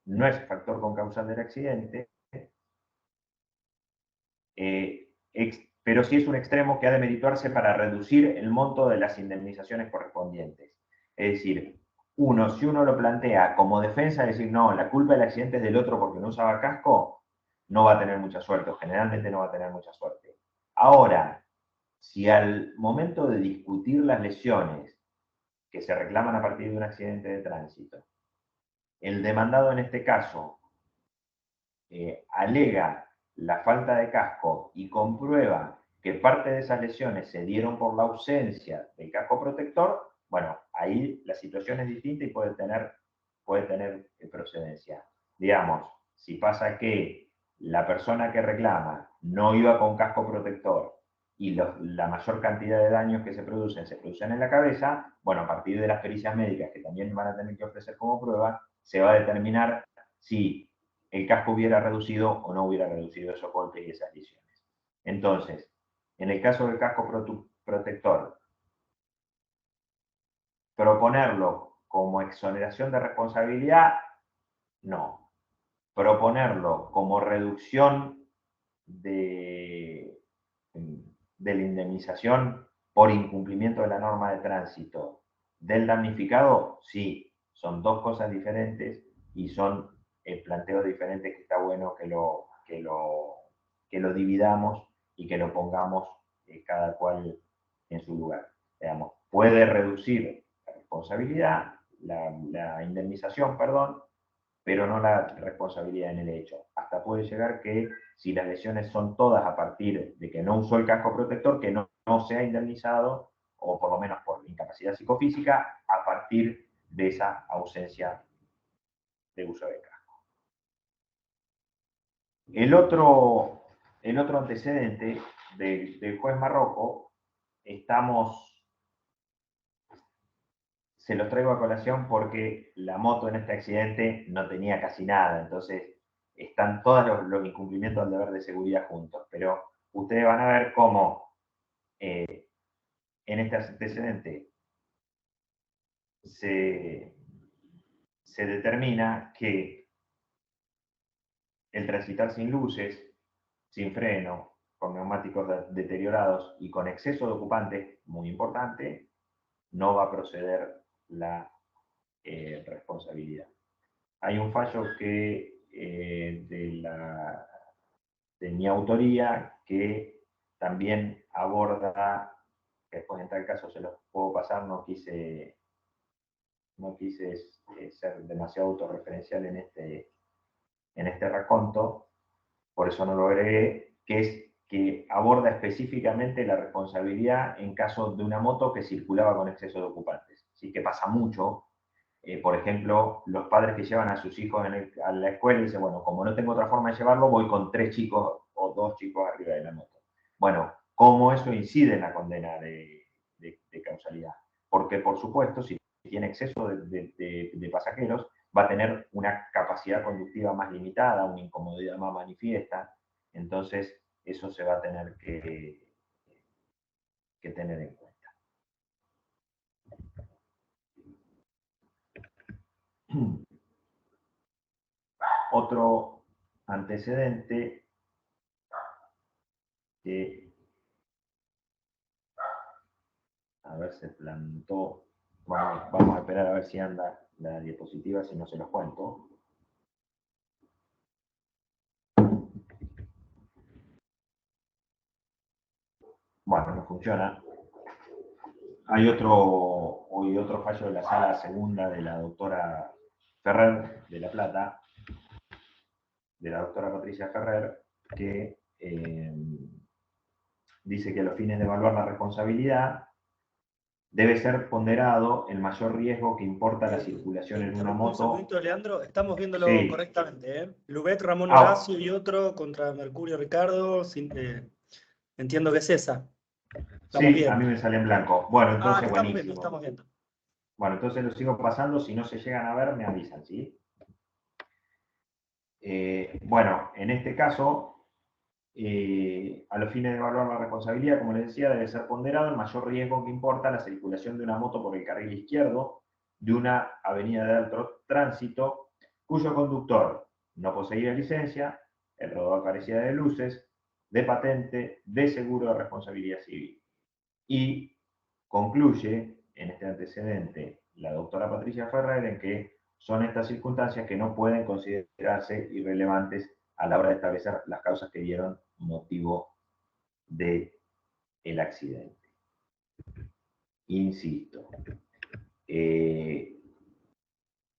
no es factor concausal del accidente, pero sí es un extremo que ha de merituarse para reducir el monto de las indemnizaciones correspondientes. Es decir, si uno lo plantea como defensa, es decir, no, la culpa del accidente es del otro porque no usaba casco, no va a tener mucha suerte, o generalmente no va a tener mucha suerte. Ahora, si al momento de discutir las lesiones que se reclaman a partir de un accidente de tránsito, el demandado en este caso alega la falta de casco y comprueba que parte de esas lesiones se dieron por la ausencia del casco protector, bueno, ahí la situación es distinta y puede tener procedencia. Digamos, si pasa que la persona que reclama no iba con casco protector y la mayor cantidad de daños que se producen en la cabeza, bueno, a partir de las pericias médicas que también van a tener que ofrecer como prueba, se va a determinar si el casco hubiera reducido o no hubiera reducido esos golpes y esas lesiones. Entonces, en el caso del casco protector, proponerlo como exoneración de responsabilidad, no. Proponerlo como reducción de la indemnización por incumplimiento de la norma de tránsito del damnificado, sí, son dos cosas diferentes y son planteos diferentes que está bueno que lo dividamos y que lo pongamos cada cual en su lugar. Digamos, puede reducir la responsabilidad, la indemnización, perdón, pero no la responsabilidad en el hecho. Hasta puede llegar que si las lesiones son todas a partir de que no usó el casco protector, que no sea indemnizado, o por lo menos por incapacidad psicofísica, a partir de esa ausencia de uso de casco. El otro antecedente del juez Marroco, se los traigo a colación porque la moto en este accidente no tenía casi nada, entonces están todos los incumplimientos del deber de seguridad juntos, pero ustedes van a ver cómo en este antecedente se determina que el transitar sin luces, sin freno, con neumáticos deteriorados y con exceso de ocupantes, muy importante, no va a proceder la responsabilidad. Hay un fallo que de mi autoría que también aborda, que después en tal caso se los puedo pasar, no quise ser demasiado autorreferencial en este raconto, por eso no lo agregué, que es que aborda específicamente la responsabilidad en caso de una moto que circulaba con exceso de ocupantes. Así que pasa mucho por ejemplo, los padres que llevan a sus hijos a la escuela y dicen, bueno, como no tengo otra forma de llevarlo, voy con 3 chicos o 2 chicos arriba de la moto. Bueno, ¿cómo eso incide en la condena de causalidad? Porque, por supuesto, si tiene exceso de pasajeros, va a tener una capacidad conductiva más limitada, una incomodidad más manifiesta, entonces eso se va a tener que tener en cuenta. Otro antecedente que, a ver, se plantó, vamos a esperar a ver si anda la diapositiva, si no se los cuento. Bueno, no funciona. Hay otro fallo de la sala segunda de la doctora Ferrer de La Plata, de la doctora Patricia Ferrer, que dice que a los fines de evaluar la responsabilidad debe ser ponderado el mayor riesgo que importa la circulación en una moto. Un segundito, Leandro, estamos viéndolo sí. Correctamente, ¿eh? Lubeck, Ramón Horacio y otro contra Mercurio Ricardo, entiendo que es esa. Sí, bien. A mí me sale en blanco. Bueno, entonces buenísimo. Estamos viendo. Bueno, entonces lo sigo pasando, si no se llegan a ver me avisan, ¿sí? Bueno, en este caso, a los fines de evaluar la responsabilidad, como les decía, debe ser ponderado el mayor riesgo que importa la circulación de una moto por el carril izquierdo de una avenida de alto tránsito, cuyo conductor no poseía licencia, el rodador carecía de luces, de patente, de seguro de responsabilidad civil. Y concluye en este antecedente la doctora Patricia Ferrer en que son estas circunstancias que no pueden considerarse irrelevantes a la hora de establecer las causas que dieron motivo del accidente. Insisto,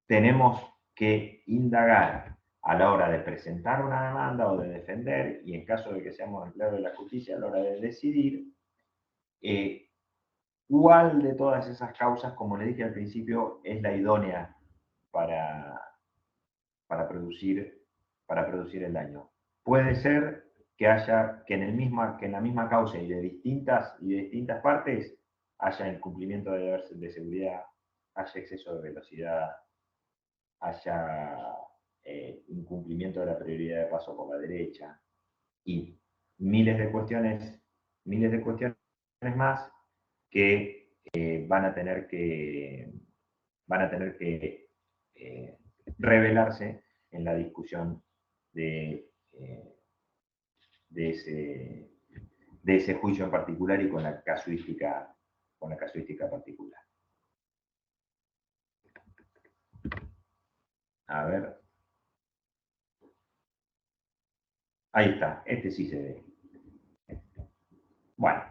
tenemos que indagar a la hora de presentar una demanda o de defender, y en caso de que seamos empleados de la justicia a la hora de decidir, ¿cuál de todas esas causas, como le dije al principio, es la idónea para producir el daño? Puede ser que en la misma causa y de distintas partes haya incumplimiento de deberes de seguridad, haya exceso de velocidad, haya incumplimiento de la prioridad de paso por la derecha y miles de cuestiones más que van a tener que revelarse en la discusión de ese juicio en particular y con la casuística particular. A ver. Ahí está, este sí se ve. Bueno.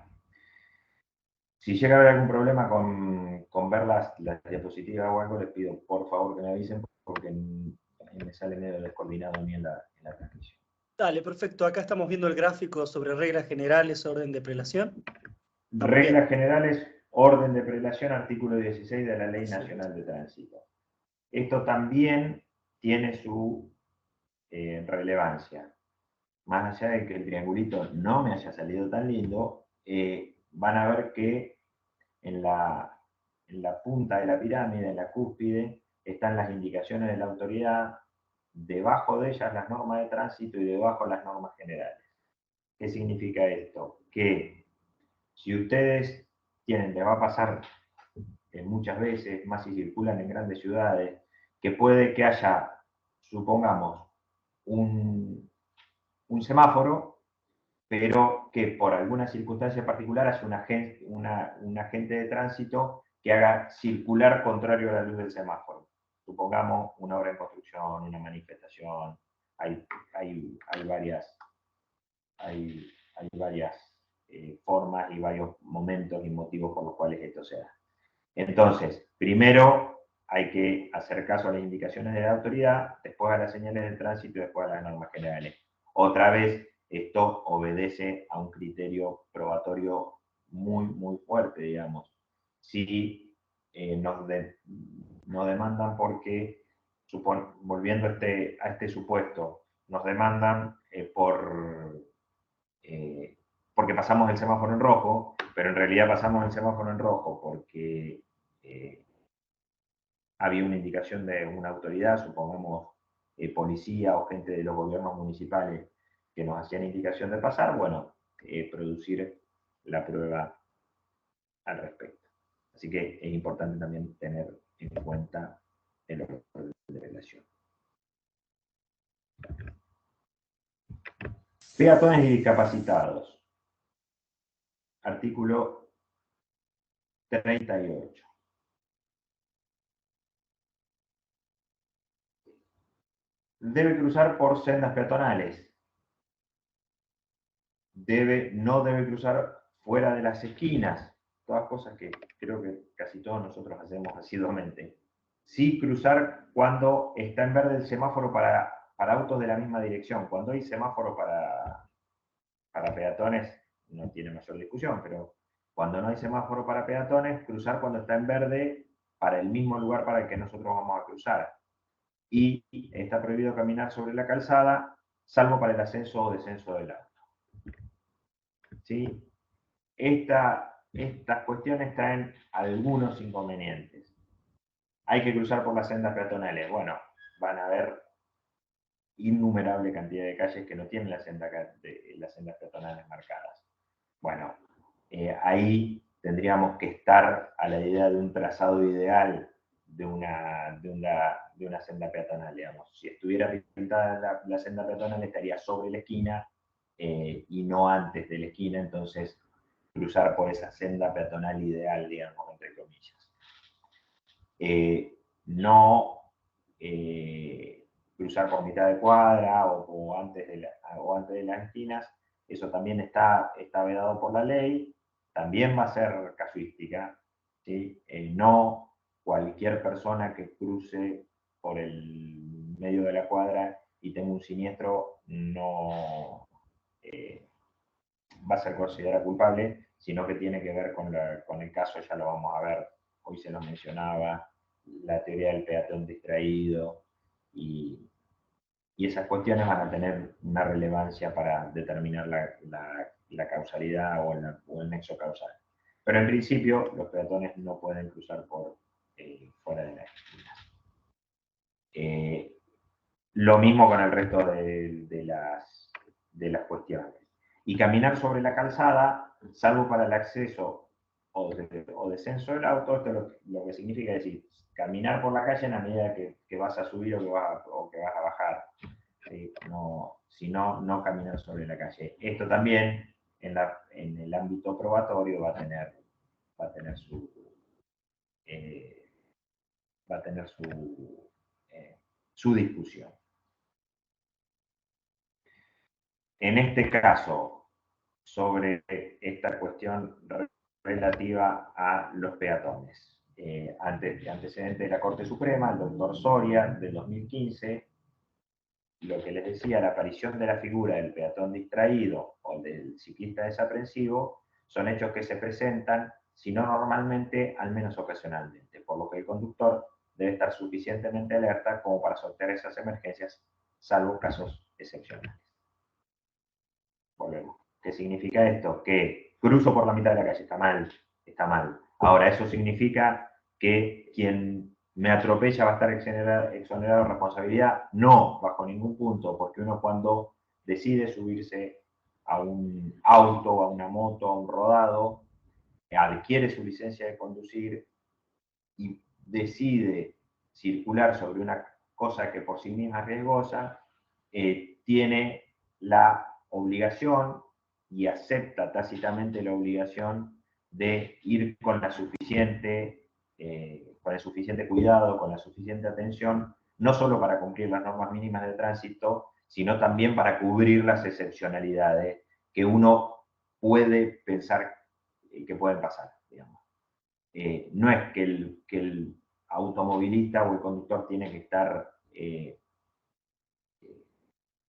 Si llega a haber algún problema con ver las diapositivas o algo, les pido por favor que me avisen porque me sale medio descoordinado a mí en la transmisión. Dale, perfecto. Acá estamos viendo el gráfico sobre reglas generales, orden de prelación. Reglas generales, orden de prelación, artículo 16 de la Ley Nacional de Tránsito. Esto también tiene su relevancia. Más allá de que el triangulito no me haya salido tan lindo, van a ver que en la punta de la pirámide, en la cúspide, están las indicaciones de la autoridad, debajo de ellas las normas de tránsito y debajo las normas generales. ¿Qué significa esto? Que si ustedes les va a pasar muchas veces, más si circulan en grandes ciudades, que puede que haya, supongamos, un semáforo, pero que por alguna circunstancia particular haya un agente de tránsito que haga circular contrario a la luz del semáforo. Supongamos una obra en construcción, una manifestación, hay varias formas y varios momentos y motivos por los cuales esto se da. Entonces, primero hay que hacer caso a las indicaciones de la autoridad, después a las señales del tránsito y después a las normas generales. Otra vez, esto obedece a un criterio probatorio muy, muy fuerte, digamos. Si nos demandan porque, volviendo a este supuesto, nos demandan porque pasamos el semáforo en rojo, pero en realidad pasamos el semáforo en rojo porque había una indicación de una autoridad, supongamos policía o gente de los gobiernos municipales que nos hacían indicación de pasar, bueno, producir la prueba al respecto. Así que es importante también tener en cuenta el orden de relación. Peatones y discapacitados. Artículo 38. Debe cruzar por sendas peatonales. No debe cruzar fuera de las esquinas. Todas cosas que creo que casi todos nosotros hacemos asiduamente. Sí cruzar cuando está en verde el semáforo para autos de la misma dirección. Cuando hay semáforo para peatones, no tiene mayor discusión, pero cuando no hay semáforo para peatones, cruzar cuando está en verde para el mismo lugar para el que nosotros vamos a cruzar. Y está prohibido caminar sobre la calzada, salvo para el ascenso o descenso del auto. ¿Sí? Estas cuestiones traen algunos inconvenientes. Hay que cruzar por las sendas peatonales. Bueno, van a haber innumerable cantidad de calles que no tienen las sendas peatonales marcadas. Bueno, ahí tendríamos que estar a la idea de un trazado ideal de una senda peatonal, digamos. Si estuviera pintada la senda peatonal estaría sobre la esquina y no antes de la esquina, entonces cruzar por esa senda peatonal ideal, digamos, entre comillas. No cruzar por mitad de cuadra o antes de las esquinas, eso también está vedado por la ley, también va a ser casuística, ¿sí? No cualquier persona que cruce por el medio de la cuadra y tenga un siniestro no va a ser considerada culpable, sino que tiene que ver con el caso, ya lo vamos a ver, hoy se nos mencionaba, la teoría del peatón distraído, y esas cuestiones van a tener una relevancia para determinar la causalidad o el nexo causal. Pero en principio, los peatones no pueden cruzar por fuera de las esquinas. Lo mismo con el resto de las cuestiones. Y caminar sobre la calzada, salvo para el acceso o descenso del auto, esto lo que significa es decir, caminar por la calle en la medida que vas a subir o que vas a bajar. ¿Sí? Si no caminar sobre la calle. Esto también en el ámbito probatorio va a tener su discusión. En este caso, sobre esta cuestión relativa a los peatones. Antecedente de la Corte Suprema, el doctor Soria, del 2015, lo que les decía, la aparición de la figura del peatón distraído o del ciclista desaprensivo son hechos que se presentan, si no normalmente, al menos ocasionalmente, por lo que el conductor debe estar suficientemente alerta como para sortear esas emergencias, salvo casos excepcionales. Volvemos. ¿Qué significa esto? Que cruzo por la mitad de la calle, está mal, está mal. Ahora, ¿eso significa que quien me atropella va a estar exonerado de responsabilidad? No, bajo ningún punto, porque uno cuando decide subirse a un auto, a una moto, a un rodado, adquiere su licencia de conducir y decide circular sobre una cosa que por sí misma es riesgosa, tiene la obligación y acepta tácitamente la obligación de ir con el suficiente cuidado, con la suficiente atención, no solo para cumplir las normas mínimas de tránsito, sino también para cubrir las excepcionalidades que uno puede pensar que pueden pasar, digamos. No es que el automovilista o el conductor tiene que estar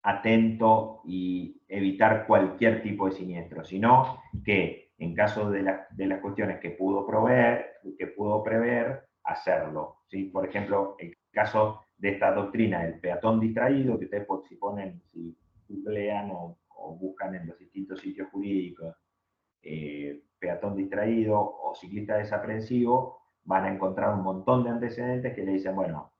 atento y evitar cualquier tipo de siniestro, sino que en caso de las cuestiones que pudo prever, hacerlo, ¿sí? Por ejemplo, el caso de esta doctrina, el peatón distraído, que ustedes si googlean o buscan en los distintos sitios jurídicos, peatón distraído o ciclista desaprensivo, van a encontrar un montón de antecedentes que le dicen, bueno,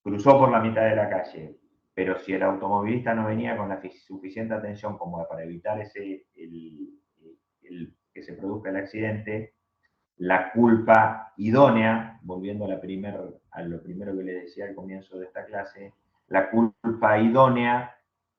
cruzó por la mitad de la calle, pero si el automovilista no venía con la suficiente atención como para evitar que se produzca el accidente, la culpa idónea, volviendo a lo primero que les decía al comienzo de esta clase, la culpa idónea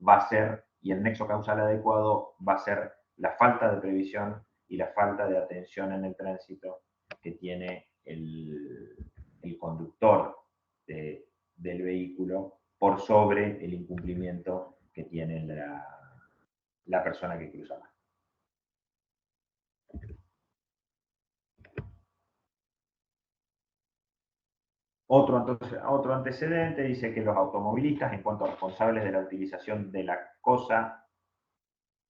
va a ser, y el nexo causal adecuado va a ser la falta de previsión y la falta de atención en el tránsito que tiene el conductor del vehículo por sobre el incumplimiento que tiene la persona que cruza más. Otro antecedente dice que los automovilistas, en cuanto a responsables de la utilización de la cosa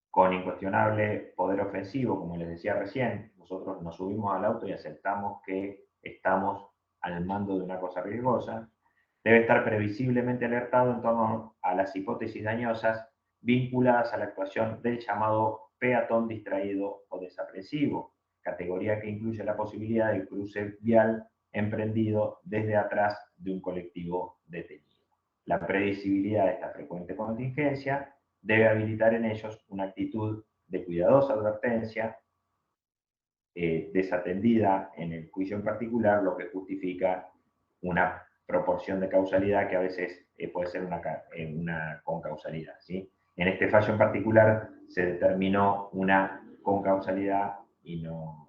con incuestionable poder ofensivo, como les decía recién, nosotros nos subimos al auto y aceptamos que estamos al mando de una cosa riesgosa, debe estar previsiblemente alertado en torno a las hipótesis dañosas vinculadas a la actuación del llamado peatón distraído o desaprensivo, categoría que incluye la posibilidad del cruce vial emprendido desde atrás de un colectivo detenido. La previsibilidad de esta frecuente contingencia debe habilitar en ellos una actitud de cuidadosa advertencia, desatendida en el juicio en particular, lo que justifica una proporción de causalidad que a veces puede ser una concausalidad, ¿sí? En este fallo en particular se determinó una concausalidad y no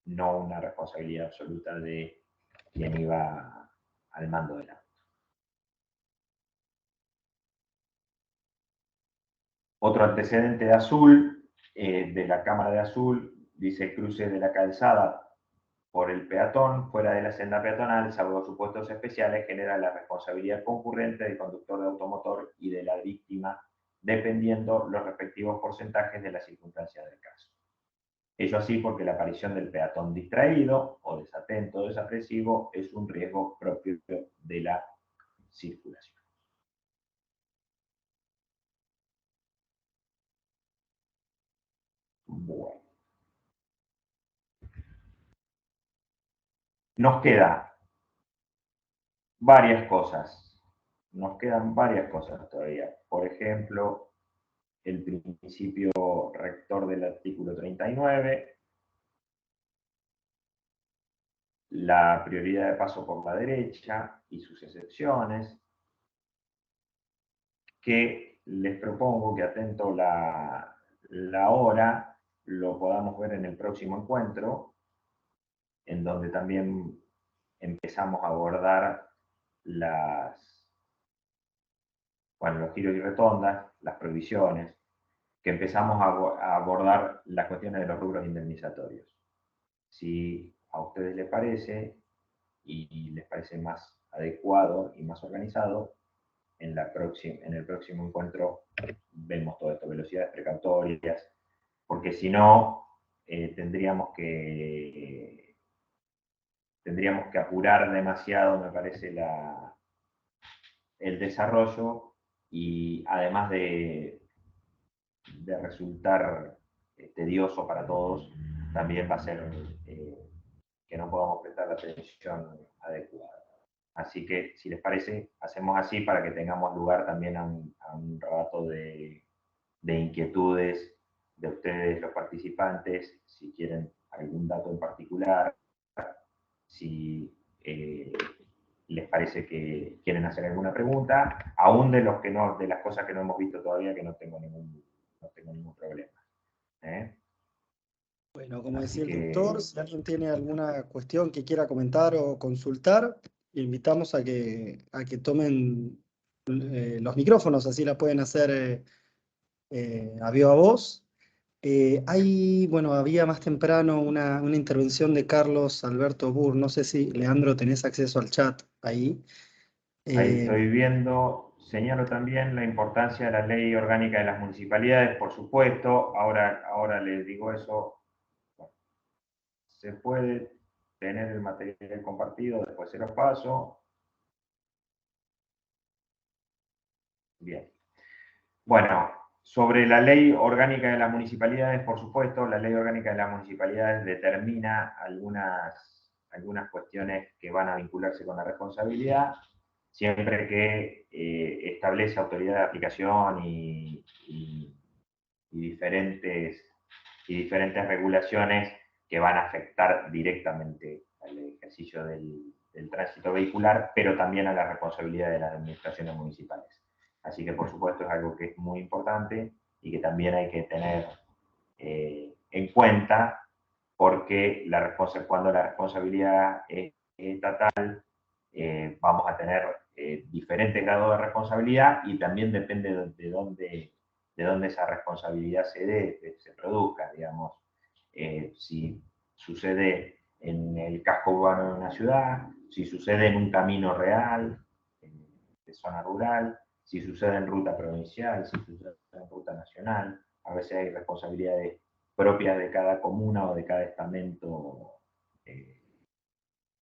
una responsabilidad absoluta de quien iba al mando del auto. Otro antecedente de Azul, de la Cámara de Azul, dice cruce de la calzada por el peatón, fuera de la senda peatonal, salvo supuestos especiales, genera la responsabilidad concurrente del conductor de automotor y de la víctima, dependiendo los respectivos porcentajes de las circunstancias del caso. Ello así porque la aparición del peatón distraído o desatento o desapresivo es un riesgo propio de la circulación. Bueno. Nos quedan varias cosas todavía. Por ejemplo, el principio rector del artículo 39, la prioridad de paso por la derecha y sus excepciones, que les propongo que atento la hora lo podamos ver en el próximo encuentro, en donde también empezamos a abordar los giros y retondas, las prohibiciones, que empezamos a abordar las cuestiones de los rubros indemnizatorios. Si a ustedes les parece y les parece más adecuado y más organizado, en el próximo encuentro vemos todo esto, velocidades precautorias, porque si no, tendríamos que apurar demasiado, me parece, el desarrollo, y además de resultar tedioso para todos, también va a ser que no podamos prestar la atención adecuada. Así que, si les parece, hacemos así para que tengamos lugar también a un rato de inquietudes de ustedes, los participantes, si quieren algún dato en particular, si les parece que quieren hacer alguna pregunta, aún de las cosas que no hemos visto todavía, que no tengo ningún problema. Bueno, como decía el doctor, si alguien tiene alguna cuestión que quiera comentar o consultar, invitamos a que tomen los micrófonos, así la pueden hacer a viva voz. Había más temprano una intervención de Carlos Alberto Burr, no sé si, Leandro, tenés acceso al chat ahí. Ahí estoy viendo, señalo también la importancia de la ley orgánica de las municipalidades, por supuesto, ahora les digo eso, se puede tener el material compartido, después se los paso. Bien. Bueno, sobre la ley orgánica de las municipalidades, por supuesto, la ley orgánica de las municipalidades determina algunas cuestiones que van a vincularse con la responsabilidad, siempre que establece autoridad de aplicación y diferentes regulaciones que van a afectar directamente al ejercicio del tránsito vehicular, pero también a la responsabilidad de las administraciones municipales. Así que, por supuesto, es algo que es muy importante y que también hay que tener en cuenta, porque cuando la responsabilidad es estatal, vamos a tener diferentes grados de responsabilidad, y también depende de dónde esa responsabilidad se produzca, digamos. Si sucede en el casco urbano de una ciudad, si sucede en un camino real, de zona rural, si sucede en ruta provincial, si sucede en ruta nacional. A veces hay responsabilidades propias de cada comuna o de cada estamento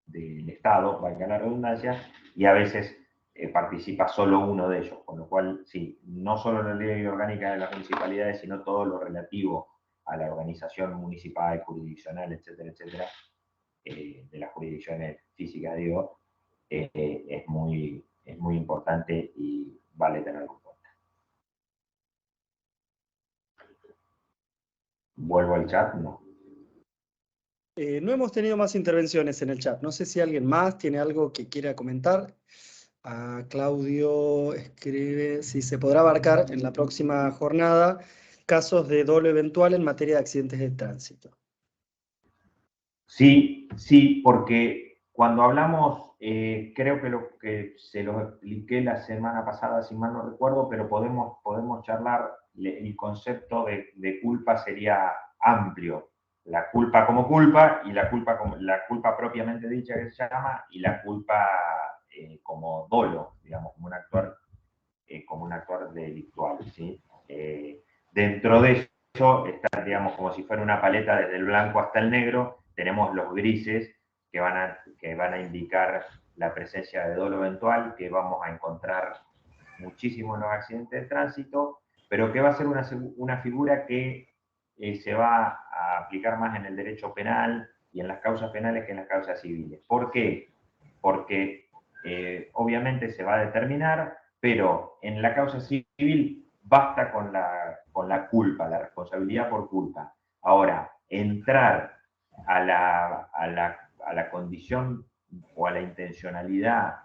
del Estado, valga la redundancia, y a veces participa solo uno de ellos, con lo cual, sí, no solo la ley orgánica de las municipalidades, sino todo lo relativo a la organización municipal, jurisdiccional, etcétera, etcétera, de las jurisdicciones físicas, digo, es muy importante y vale tenerlo en cuenta. ¿Vuelvo al chat? No. No hemos tenido más intervenciones en el chat. No sé si alguien más tiene algo que quiera comentar. Claudio escribe si se podrá abarcar en la próxima jornada casos de dolo eventual en materia de accidentes de tránsito. Sí, porque cuando hablamos, creo que lo que se los expliqué la semana pasada, si mal no recuerdo, pero podemos charlar. El concepto de culpa sería amplio. La culpa como culpa, y la culpa propiamente dicha, que se llama, y la culpa como dolo, digamos, como un actuar delictual, ¿sí? Dentro de eso está, digamos, como si fuera una paleta desde el blanco hasta el negro. Tenemos los grises que van a indicar la presencia de dolo eventual, que vamos a encontrar muchísimo en los accidentes de tránsito, pero que va a ser una figura que se va a aplicar más en el derecho penal y en las causas penales que en las causas civiles. ¿Por qué? Porque obviamente se va a determinar, pero en la causa civil basta con la culpa, la responsabilidad por culpa. Ahora, entrar a la condición o a la intencionalidad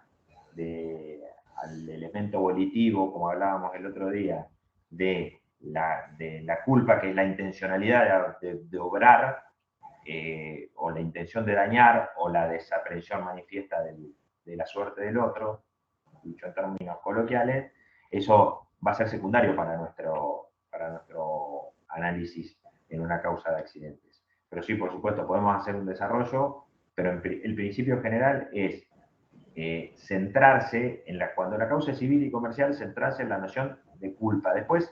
al elemento volitivo, como hablábamos el otro día, de la culpa, que es la intencionalidad de obrar, o la intención de dañar, o la desaprensión manifiesta de la suerte del otro, dicho en términos coloquiales, eso va a ser secundario para nuestro análisis en una causa de accidentes. Pero sí, por supuesto, podemos hacer un desarrollo, pero el principio general es centrarse cuando la causa es civil y comercial, centrarse en la noción de culpa. Después,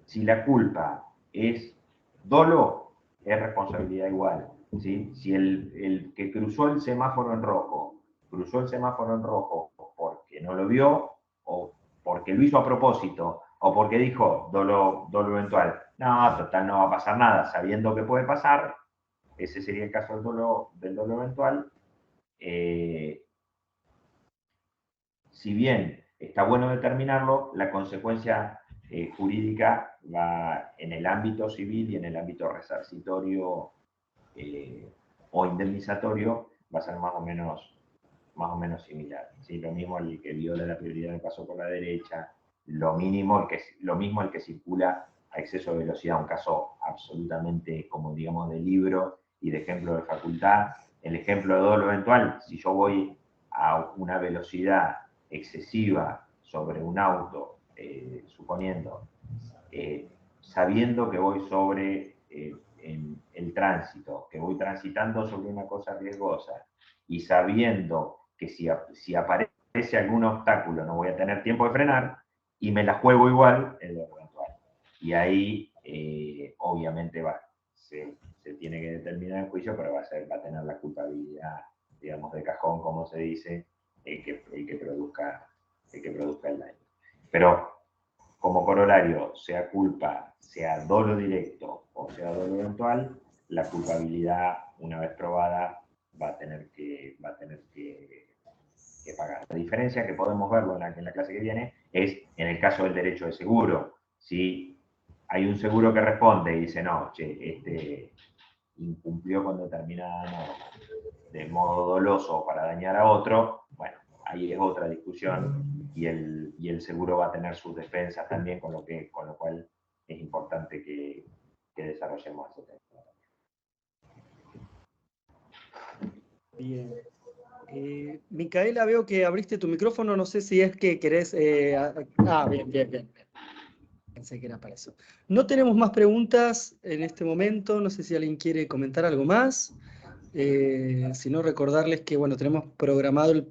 si la culpa es dolo, es responsabilidad igual, ¿sí? Si el que cruzó el semáforo en rojo porque no lo vio, o porque lo hizo a propósito, o porque dijo dolo eventual, no, total, no va a pasar nada, sabiendo que puede pasar, ese sería el caso del dolo eventual. Si bien está bueno determinarlo, la consecuencia jurídica va en el ámbito civil y en el ámbito resarcitorio o indemnizatorio, va a ser más o menos similar, ¿sí? Lo mismo el que viola la prioridad de paso por la derecha, lo mismo el que circula a exceso de velocidad, un caso absolutamente, como digamos, de libro y de ejemplo de facultad. El ejemplo de dolo eventual, si yo voy a una velocidad excesiva sobre un auto, suponiendo, sabiendo que voy sobre en el tránsito, que voy transitando sobre una cosa riesgosa, y sabiendo que si aparece algún obstáculo no voy a tener tiempo de frenar, y me la juego igual en lo eventual. Y ahí, obviamente, se tiene que determinar en juicio, pero va a tener la culpabilidad, digamos, de cajón, como se dice, el que produzca el daño. Pero como corolario, sea culpa, sea dolo directo o sea dolo eventual, la culpabilidad, una vez probada, va a tener que pagar. La diferencia, que podemos verlo en la clase que viene, es en el caso del derecho de seguro. Si hay un seguro que responde y dice, no, che, incumplió con determinada norma de modo doloso para dañar a otro, bueno, ahí es otra discusión y el seguro va a tener sus defensas también, con lo cual es importante que desarrollemos ese tema. Bien. Micaela, veo que abriste tu micrófono, no sé si es que querés... bien. Pensé que era para eso. No tenemos más preguntas en este momento, no sé si alguien quiere comentar algo más. Si no, recordarles que bueno, tenemos programado el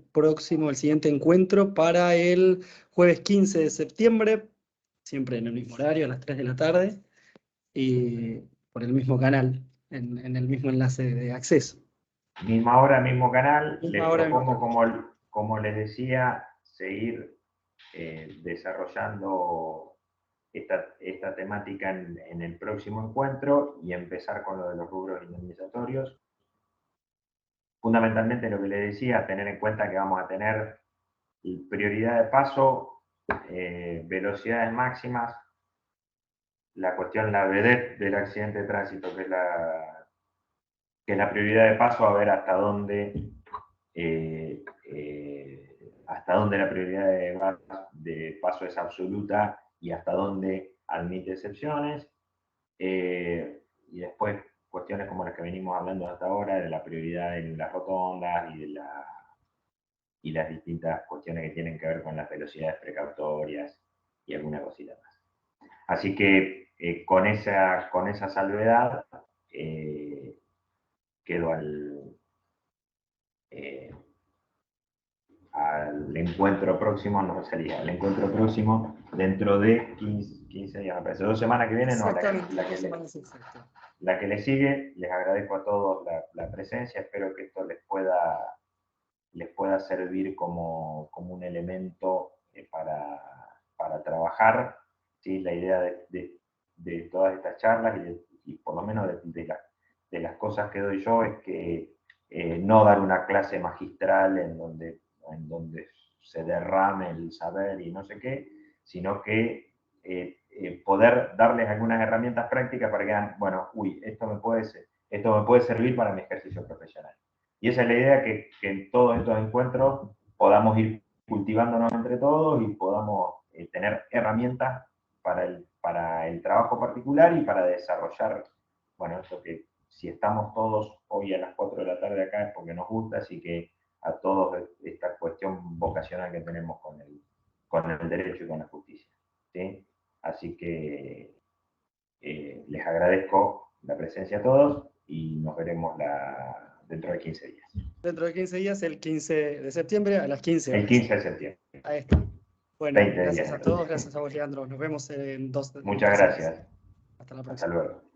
siguiente encuentro para el jueves 15 de septiembre, siempre en el mismo horario, a las 3 de la tarde, y por el mismo canal, en el mismo enlace de acceso. Misma hora, mismo canal. Misma Les hora, propongo, como les decía, seguir desarrollando esta temática en el próximo encuentro y empezar con lo de los rubros indemnizatorios. Fundamentalmente lo que les decía, tener en cuenta que vamos a tener prioridad de paso, velocidades máximas, la cuestión, la vedette del accidente de tránsito, que es la prioridad de paso, a ver hasta dónde la prioridad de paso es absoluta y hasta dónde admite excepciones. Y después cuestiones como las que venimos hablando hasta ahora, de la prioridad en las rotondas y las distintas cuestiones que tienen que ver con las velocidades precautorias y alguna cosita más. Así que con esa salvedad quedo al encuentro próximo, no sería, al encuentro próximo dentro de 15 días, me parece, 2 semanas que vienen, no, la que le sigue. Les agradezco a todos la presencia, espero que esto les pueda servir como un elemento para trabajar, ¿sí? La idea de todas estas charlas y por lo menos de las cosas que doy yo es que no dar una clase magistral en donde se derrame el saber y no sé qué, sino que poder darles algunas herramientas prácticas para que digan, bueno, esto me puede servir para mi ejercicio profesional. Y esa es la idea, que en todos estos encuentros podamos ir cultivándonos entre todos y podamos tener herramientas para el trabajo particular y para desarrollar, bueno, esto que si estamos todos hoy a las 4 de la tarde acá es porque nos gusta, así que a todos esta cuestión vocacional que tenemos con el derecho y con la justicia, ¿sí? Así que les agradezco la presencia a todos y nos veremos dentro de 15 días. Dentro de 15 días, el 15 de septiembre a las 15 horas. El 15 de septiembre. Ahí está. Bueno, 20 gracias días, a todos, gracias a vos, Leandro. Nos vemos en 2 Muchas gracias. Hasta la próxima. Hasta luego.